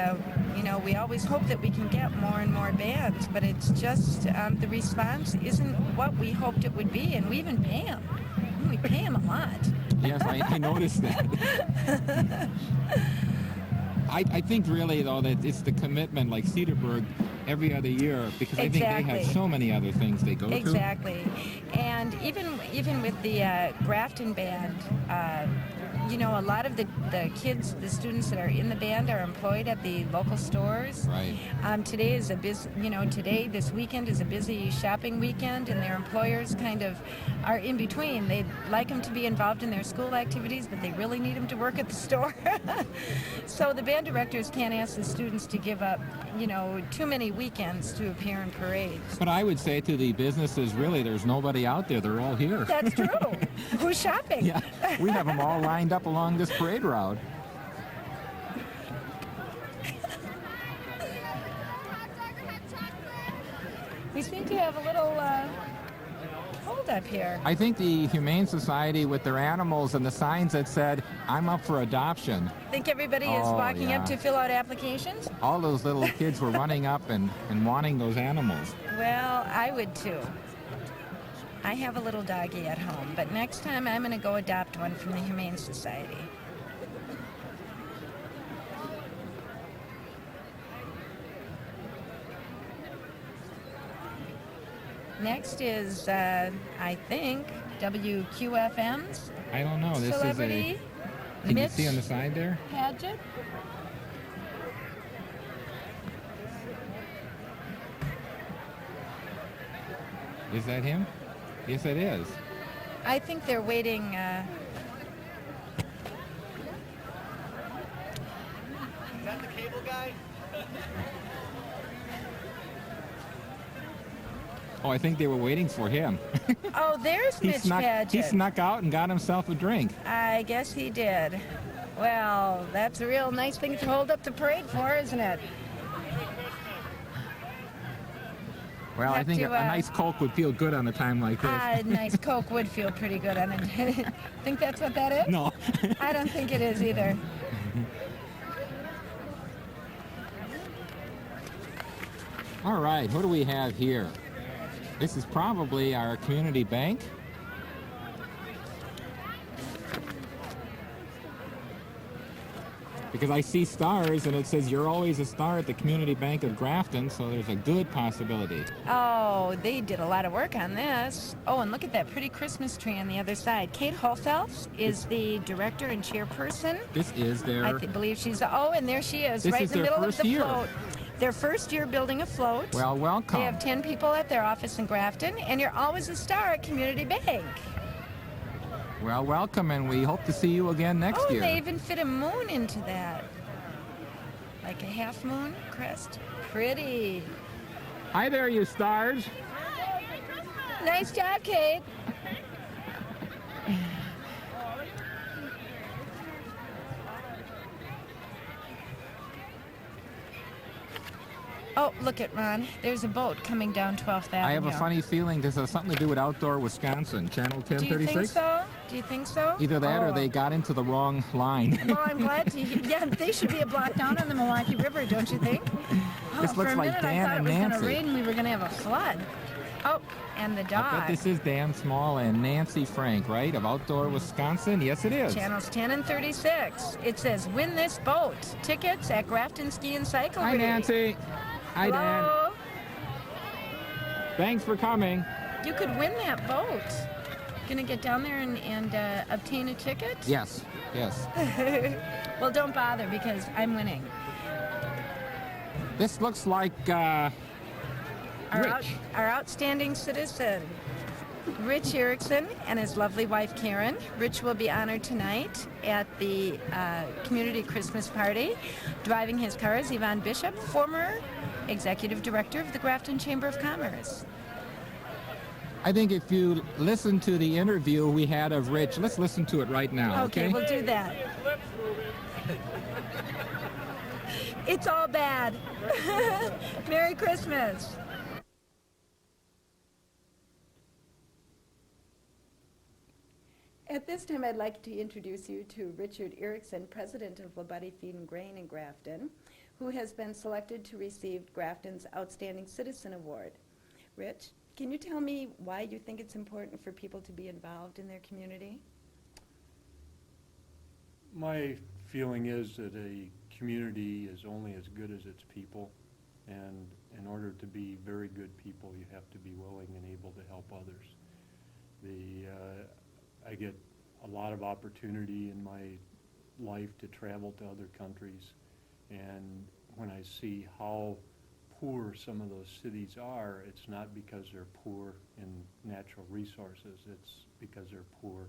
you know, we always hope that we can get more and more bands, but it's just the response isn't what we hoped it would be, and we even pay them. We pay them a lot. Yes, I noticed that. I think really, though, that it's the commitment, like Cedarburg, every other year, because I think they have so many other things they go to. Exactly. And even with the Grafton band, you know, a lot of the kids, the students that are in the band are employed at the local stores. Right. Today is a busy, you know, this weekend is a busy shopping weekend, and their employers kind of are in between. They'd like them to be involved in their school activities, but they really need them to work at the store. So the band directors can't ask the students to give up, you know, too many weekends to appear in parades. But I would say to the businesses, really, there's nobody out there. They're all here. That's true. Who's shopping? Yeah, we have them all lined up along this parade route. We seem to have a little hold up here. I think the Humane Society, with their animals and the signs that said, "I'm up for adoption," Think everybody is walking yeah. up to fill out applications? all those little kids were running up and wanting those animals. Well, I would too. I have a little doggy at home, but next time I'm going to go adopt one from the Humane Society. Next is, I think, WQFM's I don't know. This celebrity is a... Can you Mitch see on the side there? Paget. Is that him? Yes, it is. I think they're waiting. Is that the cable guy? Oh, I think they were waiting for him. Oh, there's Mitch Paget. He snuck out and got himself a drink. I guess he did. Well, that's a real nice thing to hold up the parade for, isn't it? Well, I Have think to, a nice Coke would feel good on a time like this. A nice Coke would feel pretty good on it. Think that's what that is? No. I don't think it is either. All right, what do we have here? This is probably our community bank. Because I see stars and it says you're always a star at the Community Bank of Grafton, so there's a good possibility. Oh, they did a lot of work on this. Oh, and look at that pretty Christmas tree on the other side. Kate Holfels is the director and chairperson. This is their... I believe she's... Oh, and there she is, This right is in the their middle of first the year. float. Their first year building a float. Well, welcome. They have 10 people at their office in Grafton, and you're always a star at Community Bank. Well, welcome, and we hope to see you again next Oh, year. they even fit a moon into that. Like a half moon crest. Pretty. Hi there, you stars. Nice job, Kate. Oh, look at Ron. There's a boat coming down 12th Avenue. I have a funny feeling this has something to do with Outdoor Wisconsin, Channel 1036. Do you think so? Do you think so? Either that or Oh. they got into the wrong line. Well, I'm glad to. Yeah, they should be a block down on the Milwaukee River, don't you think? This For looks a like minute, Dan I thought and it was going Nancy. to rain and we were going to have a flood. Oh, and the I dog. bet this is Dan Small and Nancy Frank, right, of Outdoor Wisconsin? Yes, it is. Channels 10 and 36. It says, win this boat. Tickets at Grafton Ski and Cycle. Hi, Nancy. Hi, Dan. Hello. Thanks for coming. You could win that boat. Gonna get down there and obtain a ticket? Yes, yes. Well, don't bother because I'm winning. This looks like Rich. Our outstanding citizen, Rich Erickson, and his lovely wife Karen. Rich will be honored tonight at the community Christmas party. Driving his car is Yvonne Bishop, former executive director of the Grafton Chamber of Commerce. I think if you listen to the interview we had of Rich, let's listen to it right now, okay? Okay, we'll do that. It's all bad. Merry Christmas. At this time, I'd like to introduce you to Richard Erickson, president of Labuddy Feed and Grain in Grafton, who has been selected to receive Grafton's Outstanding Citizen Award. Rich, can you tell me why you think it's important for people to be involved in their community? My feeling is that a community is only as good as its people, and in order to be very good people, you have to be willing and able to help others. I get a lot of opportunity in my life to travel to other countries, and when I see how poor some of those cities are, it's not because they're poor in natural resources, it's because they're poor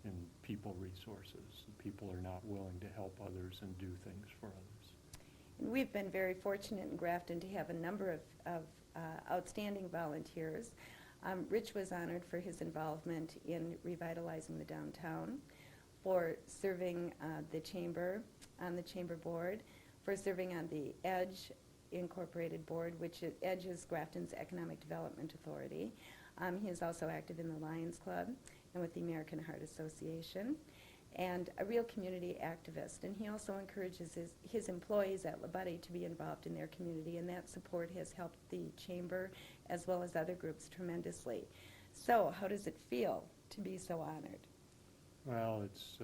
in people resources. People are not willing to help others and do things for others. And we've been very fortunate in Grafton to have a number of outstanding volunteers. Rich was honored for his involvement in revitalizing the downtown, for serving the chamber, on the chamber board, for serving on the EDGE Incorporated board, which EDGE is Grafton's Economic Development Authority. He is also active in the Lions Club and with the American Heart Association, and a real community activist. And he also encourages his employees at Labuddy to be involved in their community, and that support has helped the chamber as well as other groups tremendously. So how does it feel to be so honored? Well, it's,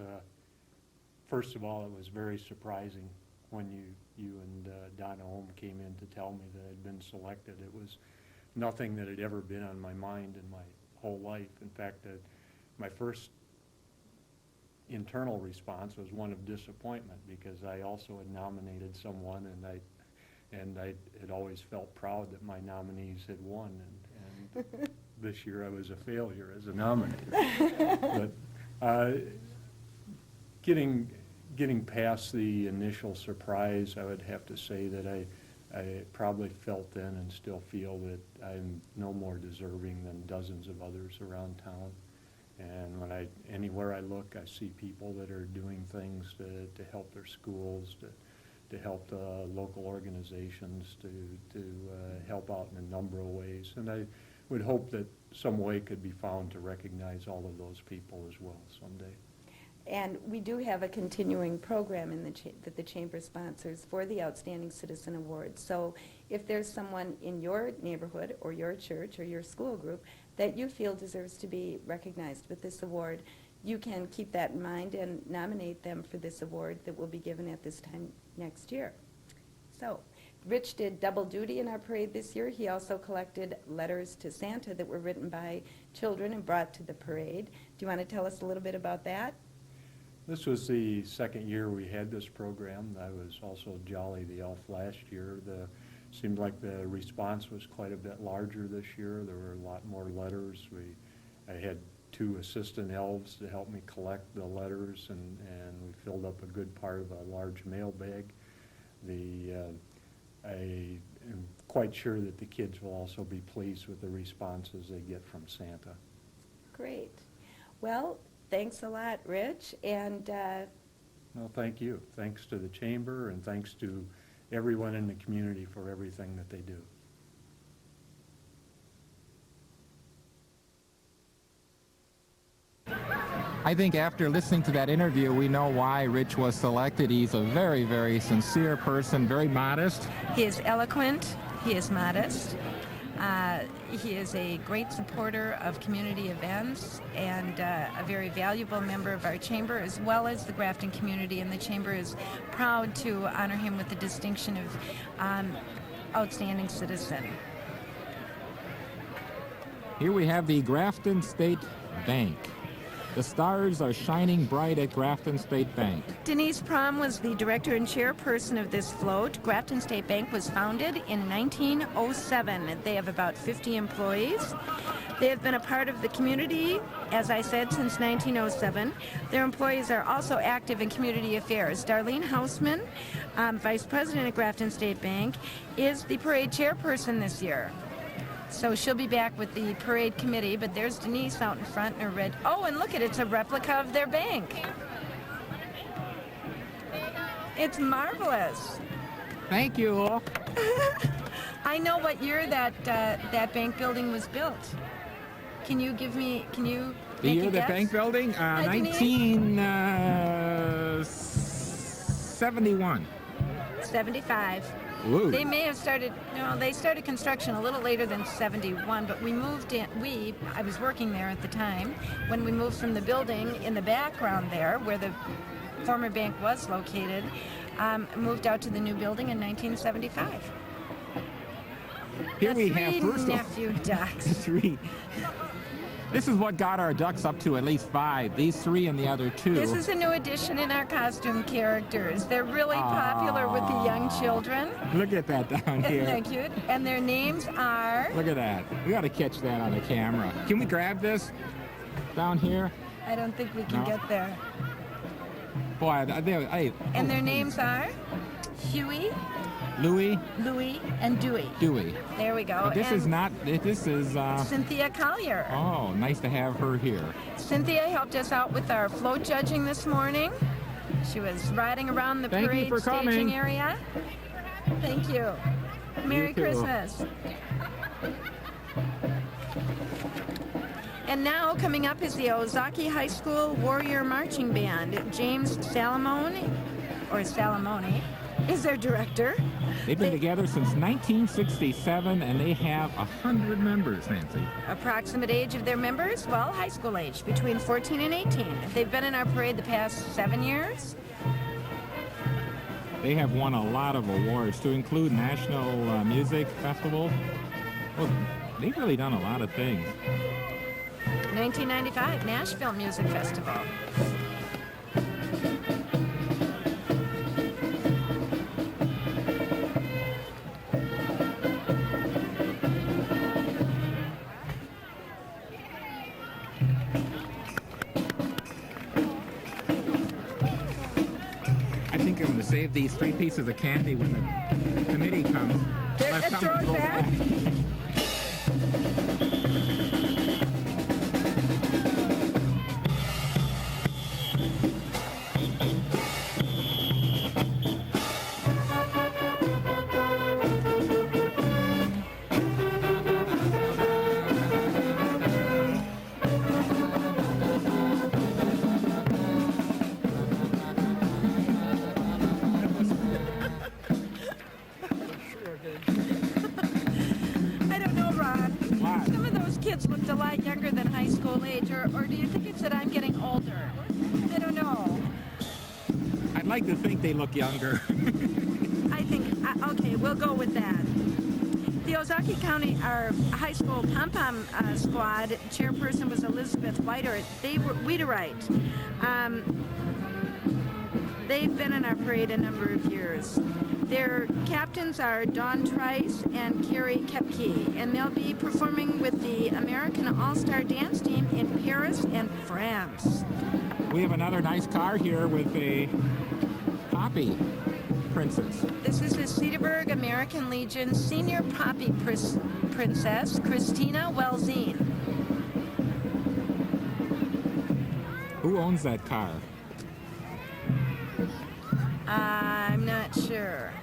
first of all, it was very surprising when you and Donna Holm came in to tell me that I'd been selected. It was nothing that had ever been on my mind in my whole life. In fact, my first internal response was one of disappointment, because I also had nominated someone, and I had always felt proud that my nominees had won, and this year I was a failure as a nominator. But getting past the initial surprise, I would have to say that I probably felt then and still feel that I'm no more deserving than dozens of others around town. And anywhere I look, I see people that are doing things to help their schools, to help the local organizations, to help out in a number of ways. And I would hope that some way could be found to recognize all of those people as well someday. And we do have a continuing program in that the Chamber sponsors for the Outstanding Citizen Award. So if there's someone in your neighborhood or your church or your school group that you feel deserves to be recognized with this award, you can keep that in mind and nominate them for this award that will be given at this time next year. So Rich did double duty in our parade this year. He also collected letters to Santa that were written by children and brought to the parade. Do you want to tell us a little bit about that? This was the second year we had this program. I was also Jolly the Elf last year. Seemed like the response was quite a bit larger this year. There were a lot more letters. I had 2 assistant elves to help me collect the letters, and we filled up a good part of a large mailbag. I am quite sure that the kids will also be pleased with the responses they get from Santa. Great. Well, thanks a lot, Rich. And well, thank you. Thanks to the Chamber, and thanks to everyone in the community for everything that they do. I think after listening to that interview, we know why Rich was selected. He's a very, very sincere person, very modest. He is eloquent. He is modest. He is a great supporter of community events and a very valuable member of our chamber, as well as the Grafton community, and the chamber is proud to honor him with the distinction of Outstanding Citizen. Here we have the Grafton State Bank. The stars are shining bright at Grafton State Bank. Denise Prom was the director and chairperson of this float. Grafton State Bank was founded in 1907. They have about 50 employees. They have been a part of the community, as I said, since 1907. Their employees are also active in community affairs. Darlene Hausman, vice president at Grafton State Bank, is the parade chairperson this year. So she'll be back with the parade committee, but there's Denise out in front in her red. Oh, and look at it, it's a replica of their bank. It's marvelous. Thank you. I know what year that bank building was built. Can you The make year a of the guess? bank building? Hi, Denise. 1971. 75. Ooh. They may have started, no, they started construction a little later than 71, but we moved in, I was working there at the time, when we moved from the building in the background there, where the former bank was located, moved out to the new building in 1975. Here we have Three first nephew ducks. 3. This is what got our ducks up to at least 5. These 3 and the other 2. This is a new addition in our costume characters. They're really popular with the young children. Look at that down Isn't here. that cute? And their names are... Look at that. We got to catch that on the camera. Can we grab this down here? I don't think we can No. get there. Boy, And their names are Huey, Louie, and Dewey. Dewey. There we go. But this And is not, this is, Cynthia Collier. oh, nice to have her here. Cynthia helped us out with our float judging this morning. She was riding around the Thank you parade for staging coming. area. Thank you. Merry too. Christmas. And now, coming up is the Ozaki High School Warrior Marching Band. James Salamone, is their director. They've been together since 1967, and they have 100 members, Nancy. Approximate age of their members? Well, high school age, between 14 and 18. They've been in our parade the past 7 years. They have won a lot of awards, to include National Music Festival. Well, they've really done a lot of things. 1995 Nashville Music Festival. I think I'm going to save these 3 pieces of candy when the committee comes. Let throw someone it go back? Sure did. I don't know, Ron. Why? Some of those kids looked a lot younger than high school age, or do you think it's that I'm getting older? I don't know. I'd like to think they look younger. I think, okay, we'll go with that. The Ozaki County, our high school pom-pom squad chairperson was Elizabeth Weiterite. They've been in our parade a number of years. Their captains are Dawn Trice and Carrie Kepke, and they'll be performing with the American All-Star Dance Team in Paris and France. We have another nice car here with a poppy princess. This is the Cedarburg American Legion Senior Poppy Princess, Christina Welzine. Who owns that car? I'm not sure.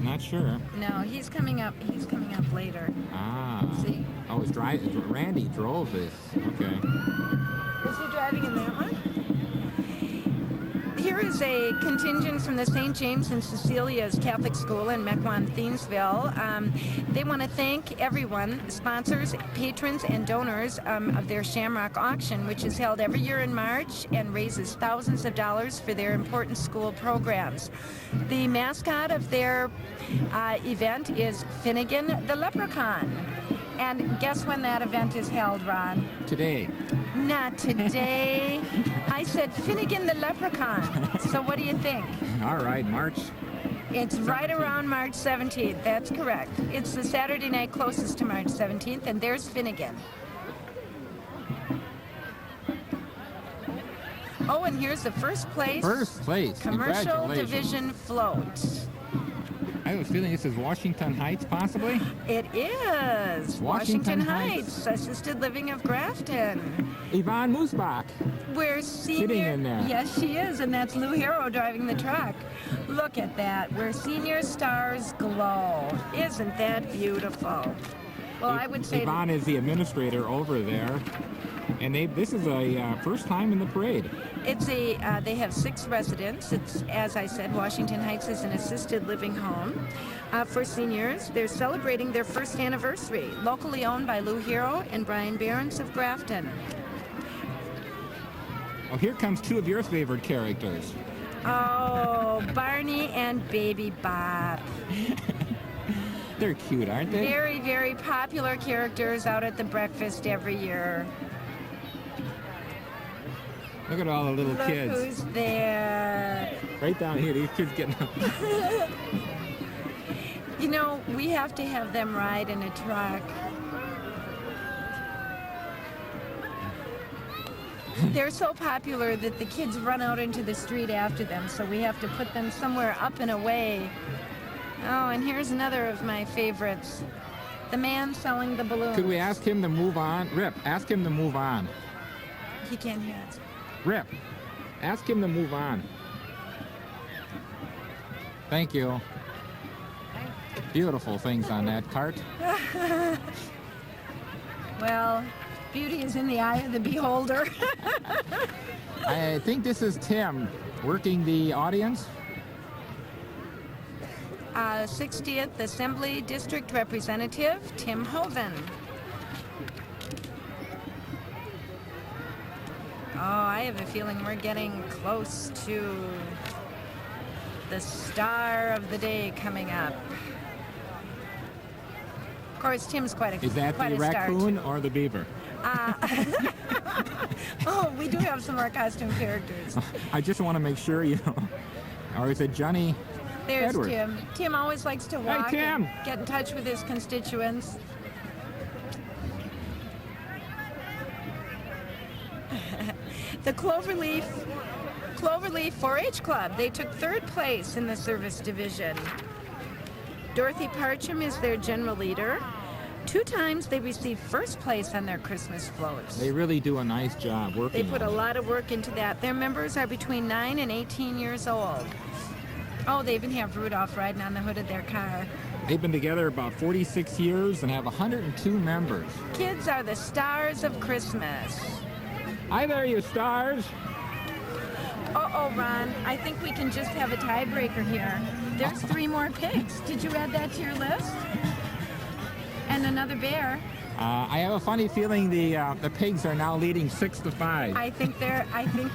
Not sure. No, he's coming up. He's coming up later. Ah. See? Oh, Randy drove this. Okay. Is he driving in that one? Here is a contingent from the St. James and Cecilia's Catholic School in Mequon, Thiensville. They want to thank everyone, sponsors, patrons, and donors of their Shamrock Auction, which is held every year in March and raises thousands of dollars for their important school programs. The mascot of their event is Finnegan the Leprechaun. And guess when that event is held, Ron? Today. Not today. I said Finnegan the Leprechaun. So what do you think? All right, March. It's right around March 17th. That's correct. It's the Saturday night closest to March 17th, and there's Finnegan. Oh, and here's the first place. First place. Commercial Congratulations. Division float. I have a feeling this is Washington Heights, possibly? It is Washington Heights, Assisted Living of Grafton. Yvonne Moosbach. We're senior. Sitting in there. Yes, she is, and that's Lou Harrow driving the truck. Look at that. Where senior stars glow. Isn't that beautiful? Well, I would say Yvonne is the administrator over there, and this is a first time in the parade. it's they have 6 residents. It's, as I said, Washington Heights is an assisted living home for seniors. They're celebrating their first anniversary, locally owned by Lou Harrow and Brian Behrens of Grafton. Oh, here comes 2 of your favorite characters. Oh, Barney and Baby Bob. They're cute, aren't they? Very, very popular characters out at the breakfast every year. Look at all the little Look kids. who's there. Right down here, these kids getting up. You know, we have to have them ride in a truck. They're so popular that the kids run out into the street after them, so we have to put them somewhere up and away. Oh, and here's another of my favorites. The man selling the balloons. Could we ask him to move on? Rip, ask him to move on. He can't hear us. Rip, ask him to move on. Thank you. Beautiful things on that cart. Well, beauty is in the eye of the beholder. I think this is Tim working the audience. 60th Assembly District Representative Tim Hoven. Oh, I have a feeling we're getting close to the star of the day coming up. Of course, Tim's quite a Is that quite the a star, raccoon too. or the beaver? Oh, we do have some more costume characters. I just want to make sure, Or is it Johnny There's Edward? Tim. Tim always likes to walk Tim. and get in touch with his constituents. The Cloverleaf 4-H Club, they took 3rd place in the service division. Dorothy Parcham is their general leader. 2 times they received 1st place on their Christmas floats. They really do a nice job They working put a on it. lot of work into that. Their members are between 9 and 18 years old. Oh, they even have Rudolph riding on the hood of their car. They've been together about 46 years and have 102 members. Kids are the stars of Christmas. Hi there, you stars. Uh-oh, Ron, I think we can just have a tiebreaker here. There's 3 more pigs. Did you add that to your list? And another bear. I have a funny feeling the pigs are now leading 6-5. I think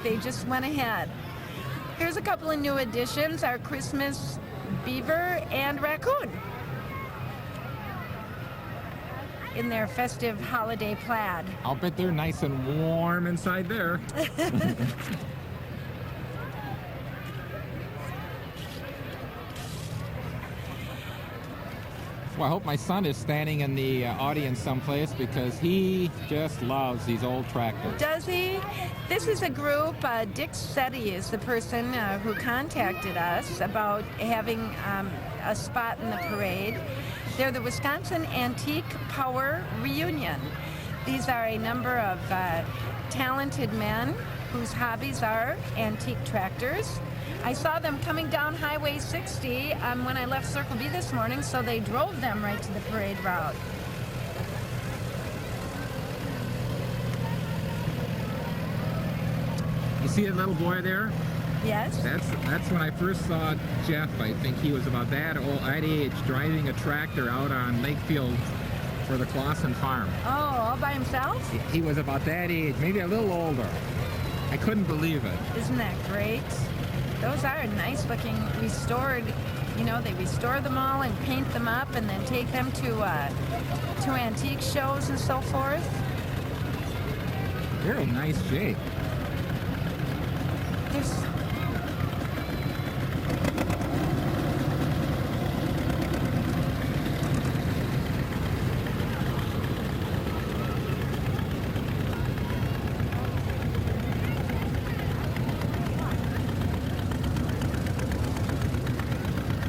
they just went ahead. Here's a couple of new additions, our Christmas beaver and raccoon in their festive holiday plaid. I'll bet they're nice and warm inside there. Well, I hope my son is standing in the audience someplace because he just loves these old tractors. Does he? This is a group, Dick Setti is the person who contacted us about having a spot in the parade. They're the Wisconsin Antique Power Reunion. These are a number of talented men whose hobbies are antique tractors. I saw them coming down Highway 60 when I left Circle B this morning, so they drove them right to the parade route. You see that little boy there? Yes? That's when I first saw Jeff. I think he was about that age, driving a tractor out on Lakefield for the Clausen farm. Oh, all by himself? He was about that age, maybe a little older. I couldn't believe it. Isn't that great? Those are nice looking restored. You know, they restore them all and paint them up and then take them to antique shows and so forth. They're in nice shape. There's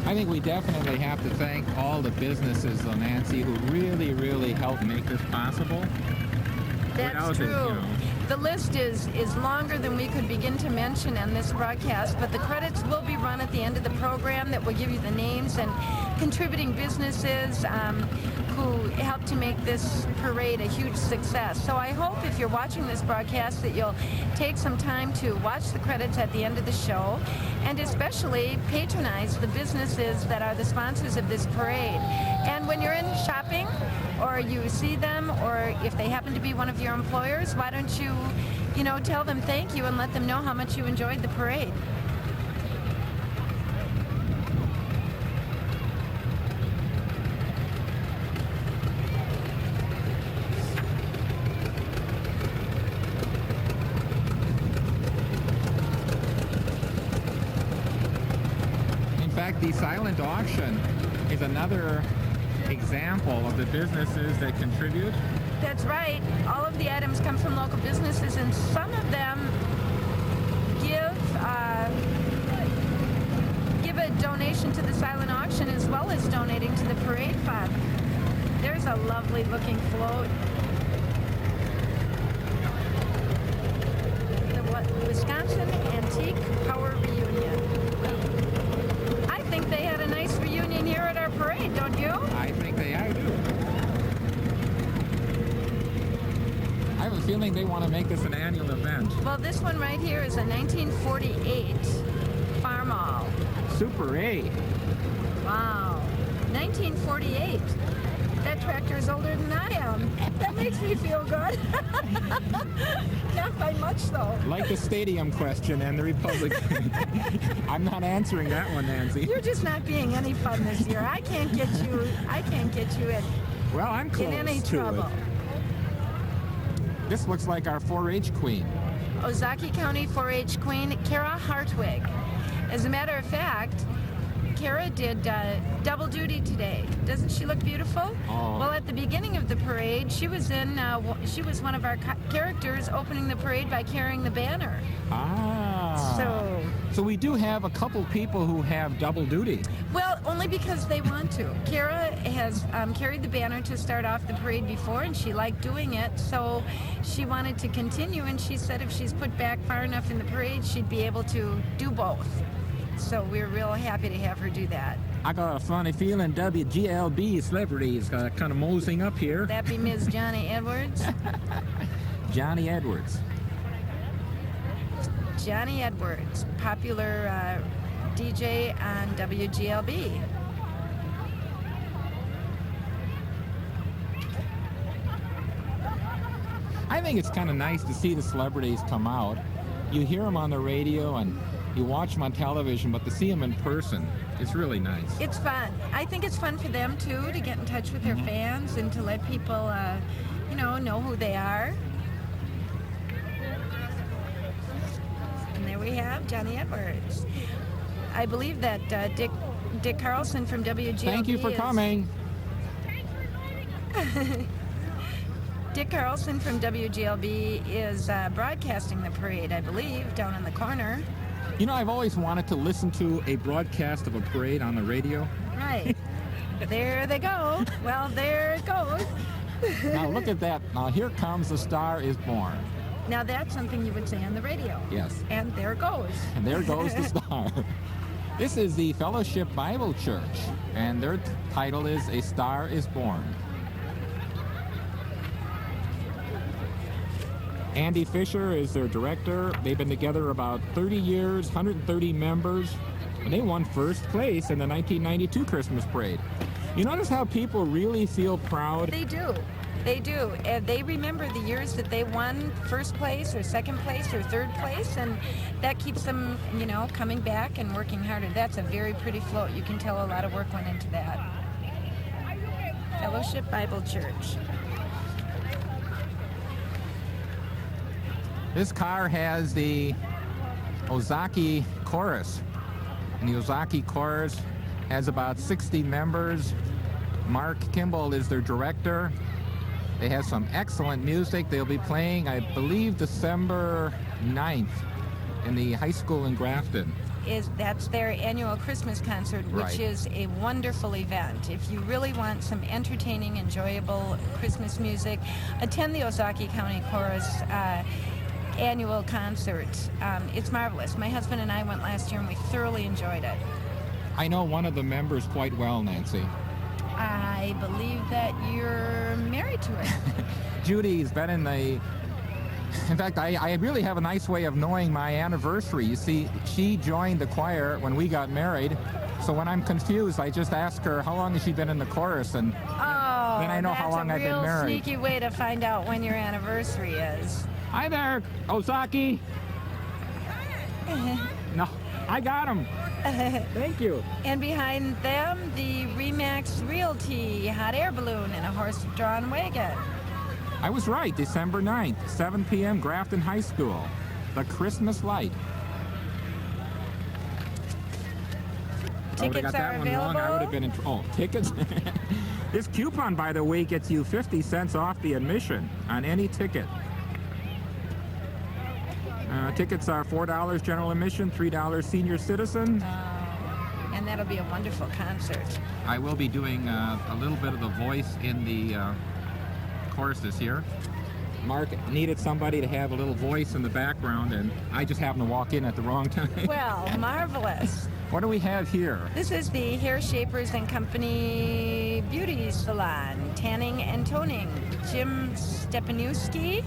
I think we definitely have to thank all the businesses, though, Nancy, who really, really helped make this possible. That's Without it, true. The list is longer than we could begin to mention on this broadcast, but the credits will be run at the end of the program that will give you the names and contributing businesses who helped to make this parade a huge success. So I hope if you're watching this broadcast that you'll take some time to watch the credits at the end of the show and especially patronize the businesses that are the sponsors of this parade. And when you're in shopping or you see them or if they happen to be one of your employers, why don't you tell them thank you and let them know how much you enjoyed the parade. In fact, the silent auction is another example of the businesses that contribute. That's right. All of the items come from local businesses, and some of them give a donation to the silent auction as well as donating to the parade fund. There's a lovely looking float. The Wisconsin Antique Power Reunion. I think they had a nice reunion here at our parade, don't you? I think they are, too. I have a feeling they want to make this an annual event. Well, this one right here is a 1948 Farmall. Super 8. Wow. 1948. That tractor is older than I am. That makes me feel good. Not by much, though. Like the stadium question and the Republican. I'm not answering that one, Nancy. You're just not being any fun this year. I can't get you in Well, I'm close any to trouble. it. This looks like our 4-H queen. Ozaki County 4-H Queen, Kara Hartwig. As a matter of fact, Kara did double duty today. Doesn't she look beautiful? Oh. Well, at the beginning of the parade, she was one of our characters opening the parade by carrying the banner. So we do have a couple people who have double duty. Well, only because they want to. Kara has carried the banner to start off the parade before, and she liked doing it, so she wanted to continue, and she said if she's put back far enough in the parade, she'd be able to do both. So we're real happy to have her do that. I got a funny feeling WGLB celebrities kind of moseying up here. That be Ms. Johnny Edwards. Johnny Edwards. Johnny Edwards, popular DJ on WGLB. I think it's kind of nice to see the celebrities come out. You hear them on the radio and you watch them on television, but to see them in person, it's really nice. It's fun. I think it's fun for them, too, to get in touch with their fans and to let people, know who they are. And there we have Johnny Edwards. I believe that Dick Carlson from WGLB Thank you for coming. Dick Carlson from WGLB is broadcasting the parade, I believe, down in the corner. You know, I've always wanted to listen to a broadcast of a parade on the radio. Right. There they go. Well, there it goes. Now look at that. Now here comes The Star is Born. Now that's something you would say on the radio. Yes. And there it goes. And there goes the star. This is the Fellowship Bible Church, and their title is A Star is Born. Andy Fisher is their director. They've been together about 30 years, 130 members, and they won first place in the 1992 Christmas parade. You notice how people really feel proud? They do. They do. And they remember the years that they won first place or second place or third place, and that keeps them, coming back and working harder. That's a very pretty float. You can tell a lot of work went into that. Fellowship Bible Church. This car has the Ozaki Chorus, and the Ozaki Chorus has about 60 members. Mark Kimball is their director. They have some excellent music. They'll be playing, I believe, December 9th in the high school in Grafton. That's their annual Christmas concert, which Right. is a wonderful event. If you really want some entertaining, enjoyable Christmas music, attend the Ozaki County Chorus annual concert. It's marvelous. My husband and I went last year and we thoroughly enjoyed it. I know one of the members quite well, Nancy. I believe that you're married to it. Judy's been in the... In fact, I really have a nice way of knowing my anniversary. You see, she joined the choir when we got married, so when I'm confused, I just ask her, how long has she been in the chorus? And Oh, then I know how long I've been that's a real married. sneaky way to find out when your anniversary is. Hi there, Ozaki. No, I got him. Thank you. And behind them, the Remax Realty hot air balloon and a horse-drawn wagon. I was right, December 9th, 7 p.m., Grafton High School. The Christmas light. I would've Tickets got that are one wrong. I would have available. been in... Oh, tickets? This coupon, by the way, gets you 50 cents off the admission on any ticket. Tickets are $4 general admission, $3 senior citizen. And that'll be a wonderful concert. I will be doing a little bit of the voice in the chorus this year. Mark needed somebody to have a little voice in the background, and I just happened to walk in at the wrong time. Well, marvelous. What do we have here? This is the Hair Shapers and Company Beauty Salon, tanning and toning. Jim Stepanewski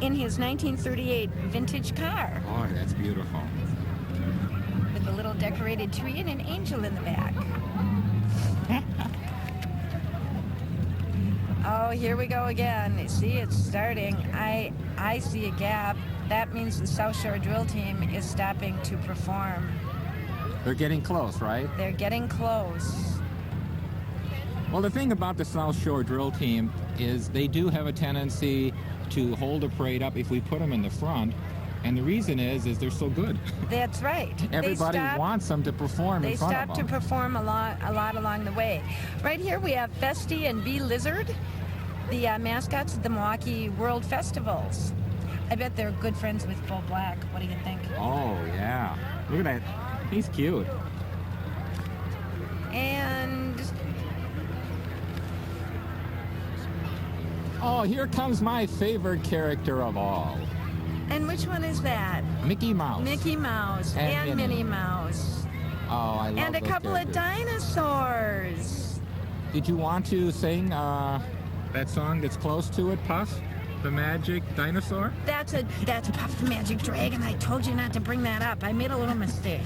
in his 1938 vintage car Oh, that's beautiful. with a little decorated tree and an angel in the back. Oh, here we go again. See, it's starting. I see a gap. That means the South Shore drill team is stopping to perform. They're getting close, right? They're getting close. Well, the thing about the South Shore drill team is they do have a tendency to hold a parade up if we put them in the front. And the reason is they're so good. That's right. Everybody wants them to perform in front of They them. stop to perform a lot along the way. Right here we have Festy and Bee Lizard, the mascots of the Milwaukee World Festivals. I bet they're good friends with Full Black. What do you think? Oh, yeah. Look at that. He's cute. And Oh, here comes my favorite character of all. which one is that? Mickey Mouse. Mickey Mouse And and Minnie. Minnie Mouse. Oh, I love And a those couple of characters. dinosaurs. Did you want to sing that song that's close to it, Puff? The Magic Dinosaur? That's Puff the Magic Dragon. I told you not to bring that up. I made a little mistake.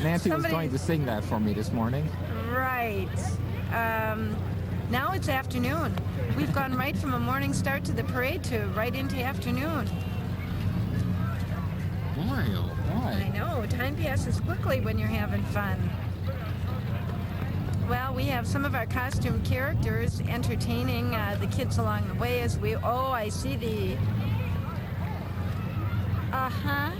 Nancy was Somebody- going to sing that for me this morning. Right. Now it's afternoon. We've gone right from a morning start to the parade to right into afternoon. Boy, oh I boy. know. Time passes quickly when you're having fun. Well, we have some of our costume characters entertaining the kids along the way as we... Oh, I see the... Uh-huh.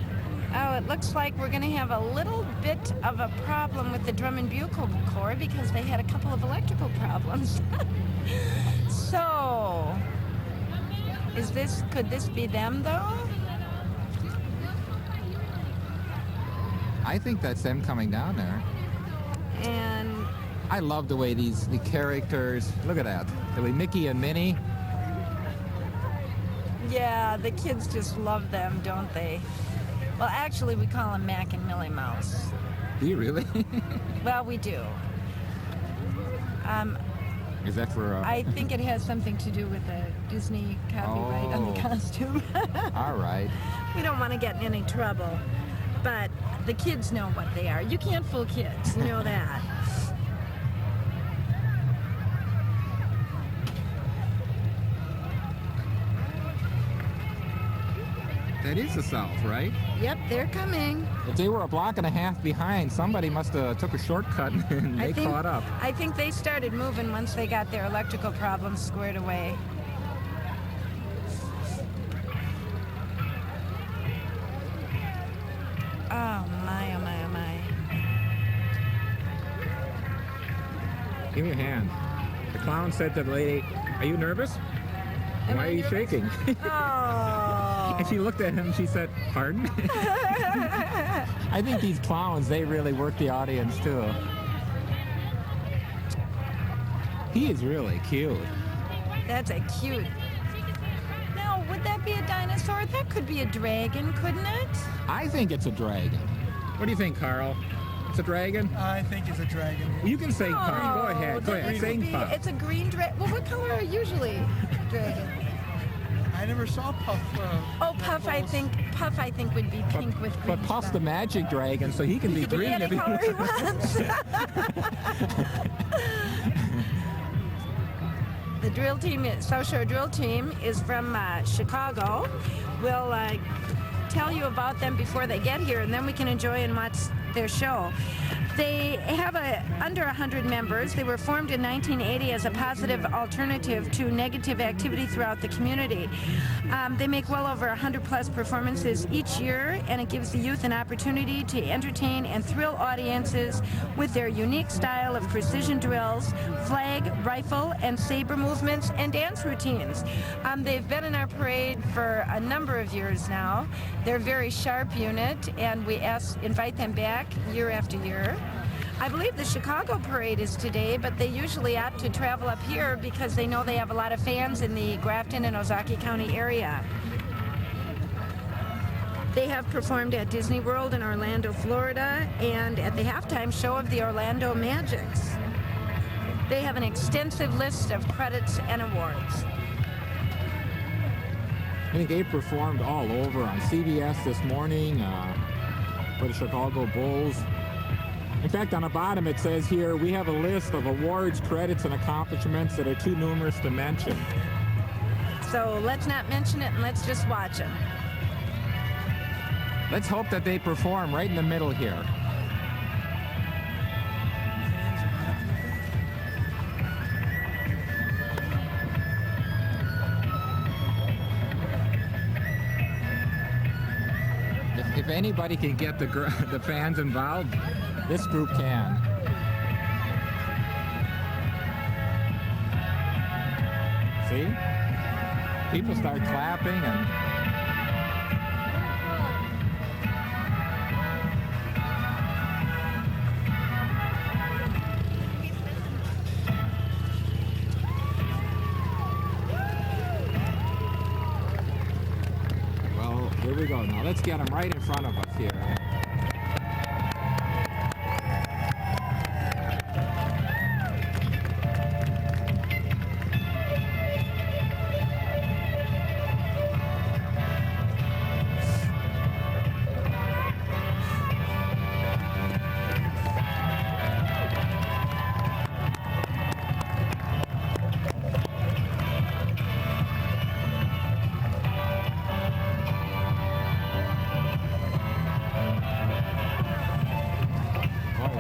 Oh, it looks like we're going to have a little bit of a problem with the drum and bugle corps because they had a couple of electrical problems. So, could this be them, though? I think that's them coming down there. And I love the way the characters, look at that. The way Mickey and Minnie. yeah, the kids just love them, don't they? Well, actually, we call them Mac and Millie Mouse. Do you really? Well, we do. Is that for... I think it has something to do with the Disney copyright on the Oh. costume. All right. We don't want to get in any trouble. But the kids know what they are. You can't fool kids, you know that. That is the South, right? Yep, they're coming. If they were a block and a half behind, somebody must have took a shortcut and they caught up. I think they started moving once they got their electrical problems squared away. Oh my, oh my, oh my. Give me a hand. The clown said to the lady, "Are you nervous? Am Why I are you nervous? shaking?" Oh. And she looked at him, she said, "Pardon?" I think these clowns, they really work the audience too. He is really cute. That's a cute. Now, would that be a dinosaur? That could be a dragon, couldn't it? I think it's a dragon. What do you think, Carl? It's a dragon? I think it's a dragon. You can say Puff. Go Oh, ahead. Go then ahead. it Sing could be- Puff. It's a green dragon. Well, what color are usually dragons? I never saw Puff. Oh, Puff, I think would be pink with green. But Puff's the spots. magic dragon, so he can be He can be green any if he color he wants. wants. The drill team, South Shore Drill Team, is from Chicago. We'll tell you about them before they get here, and then we can enjoy and watch their show. They have under 100 members. They were formed in 1980 as a positive alternative to negative activity throughout the community. They make well over 100+ performances each year, and it gives the youth an opportunity to entertain and thrill audiences with their unique style of precision drills, flag, rifle, and saber movements, and dance routines. They've been in our parade for a number of years now. They're a very sharp unit, and we invite them back year after year. I believe the Chicago parade is today, but they usually opt to travel up here because they know they have a lot of fans in the Grafton and Ozaukee County area. They have performed at Disney World in Orlando, Florida, and at the halftime show of the Orlando Magics. They have an extensive list of credits and awards. I think they performed all over on CBS this morning for the Chicago Bulls. In fact, on the bottom it says here, we have a list of awards, credits, and accomplishments that are too numerous to mention. So let's not mention it and let's just watch them. Let's hope that they perform right in the middle here. If anybody can get the fans involved, this group can. See? People start clapping and... Well, here we go. Now let's get them right in front of us here.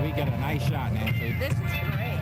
We get a nice shot, Nancy. This is great.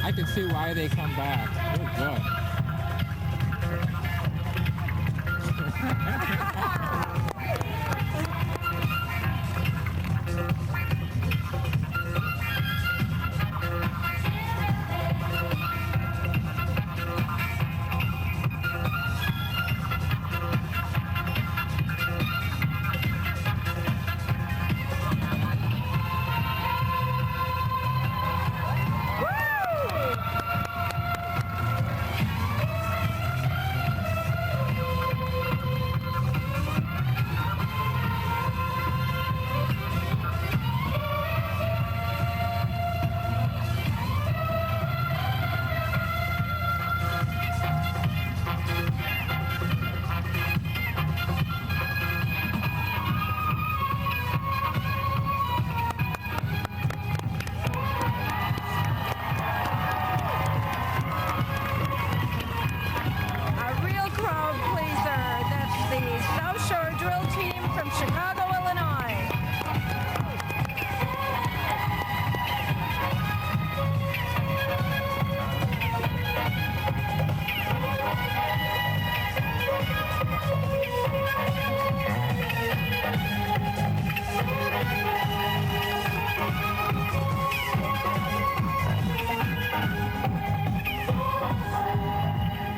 I can see why they come back. They're good.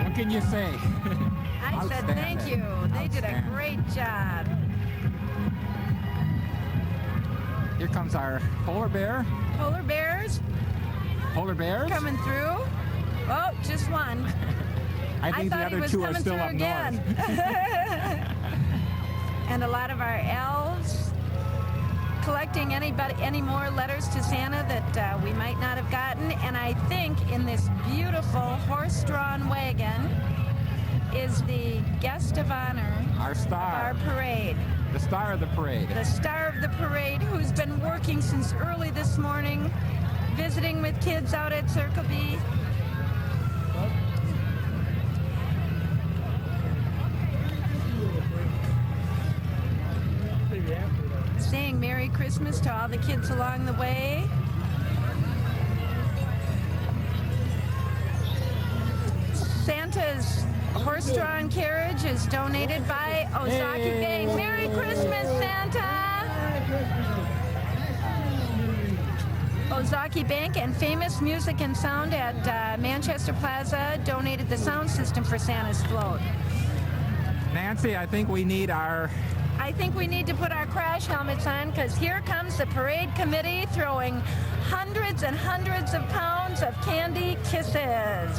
What can you say? I said thank you. They did a great job. Here comes our polar bear. Polar bears Polar bears? coming through. Oh, just one. I think the thought he other was two are coming still through up again. north. And a lot of our elves collecting any more letters to Santa that we might not have gotten. And I think in this beautiful horse-drawn wagon is the guest of honor Our of star. our parade. The star of the parade. The star of the parade, who's been working since early this morning, visiting with kids out at Circle B. Saying Merry Christmas to all the kids along the way. Santa's horse-drawn carriage is donated by Ozaki Bank. Merry Christmas, Santa! Ozaki Bank and Famous Music and Sound at Manchester Plaza donated the sound system for Santa's float. Nancy, I think we need our I think we need to put our crash helmets on because here comes the parade committee throwing hundreds and hundreds of pounds of candy kisses.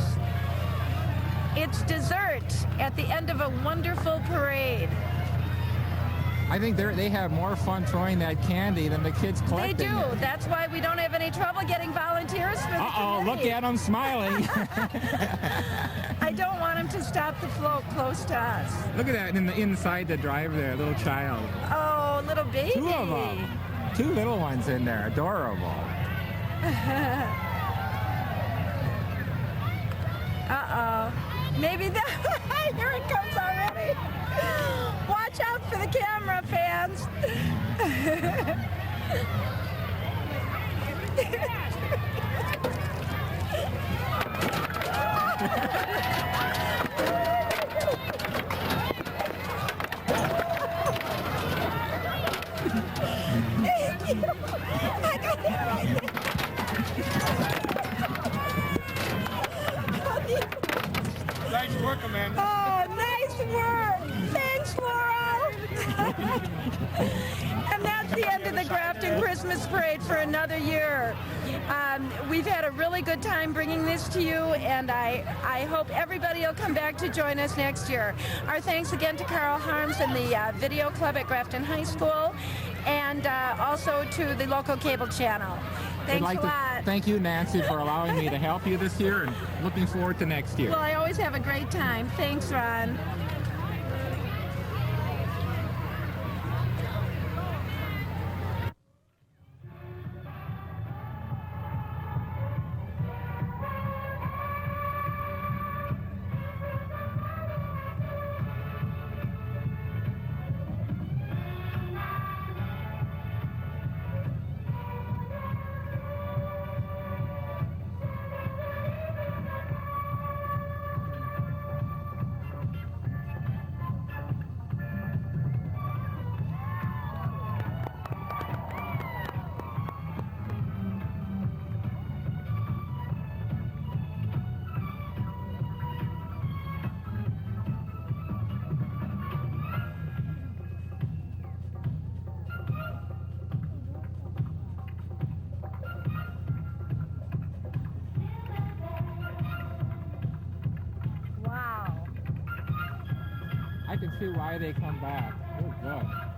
It's dessert at the end of a wonderful parade. I think they have more fun throwing that candy than the kids They collecting do. it. That's why we don't have any trouble getting volunteers for the Uh-oh, look committee. at them smiling. I don't want them to stop the float close to us. Look at that inside the driver there, little child. Oh, little baby. 2 of them. 2 little ones in there, adorable. Uh-oh. Maybe that... Here it comes already. Watch out for the camera, fans. Nice work, Amanda. Oh, nice work. Thanks, Laurel. And that's the end of the Grafton Christmas Parade for another year. We've had a really good time bringing this to you, and I hope everybody will come back to join us next year. Our thanks again to Carl Harms and the Video Club at Grafton High School, and also to the local cable channel. Thanks I'd like a lot. to thank you, Nancy, for allowing me to help you this year, and looking forward to next year. Well, I always have a great time. Thanks, Ron. I can see why they come back. Oh, good.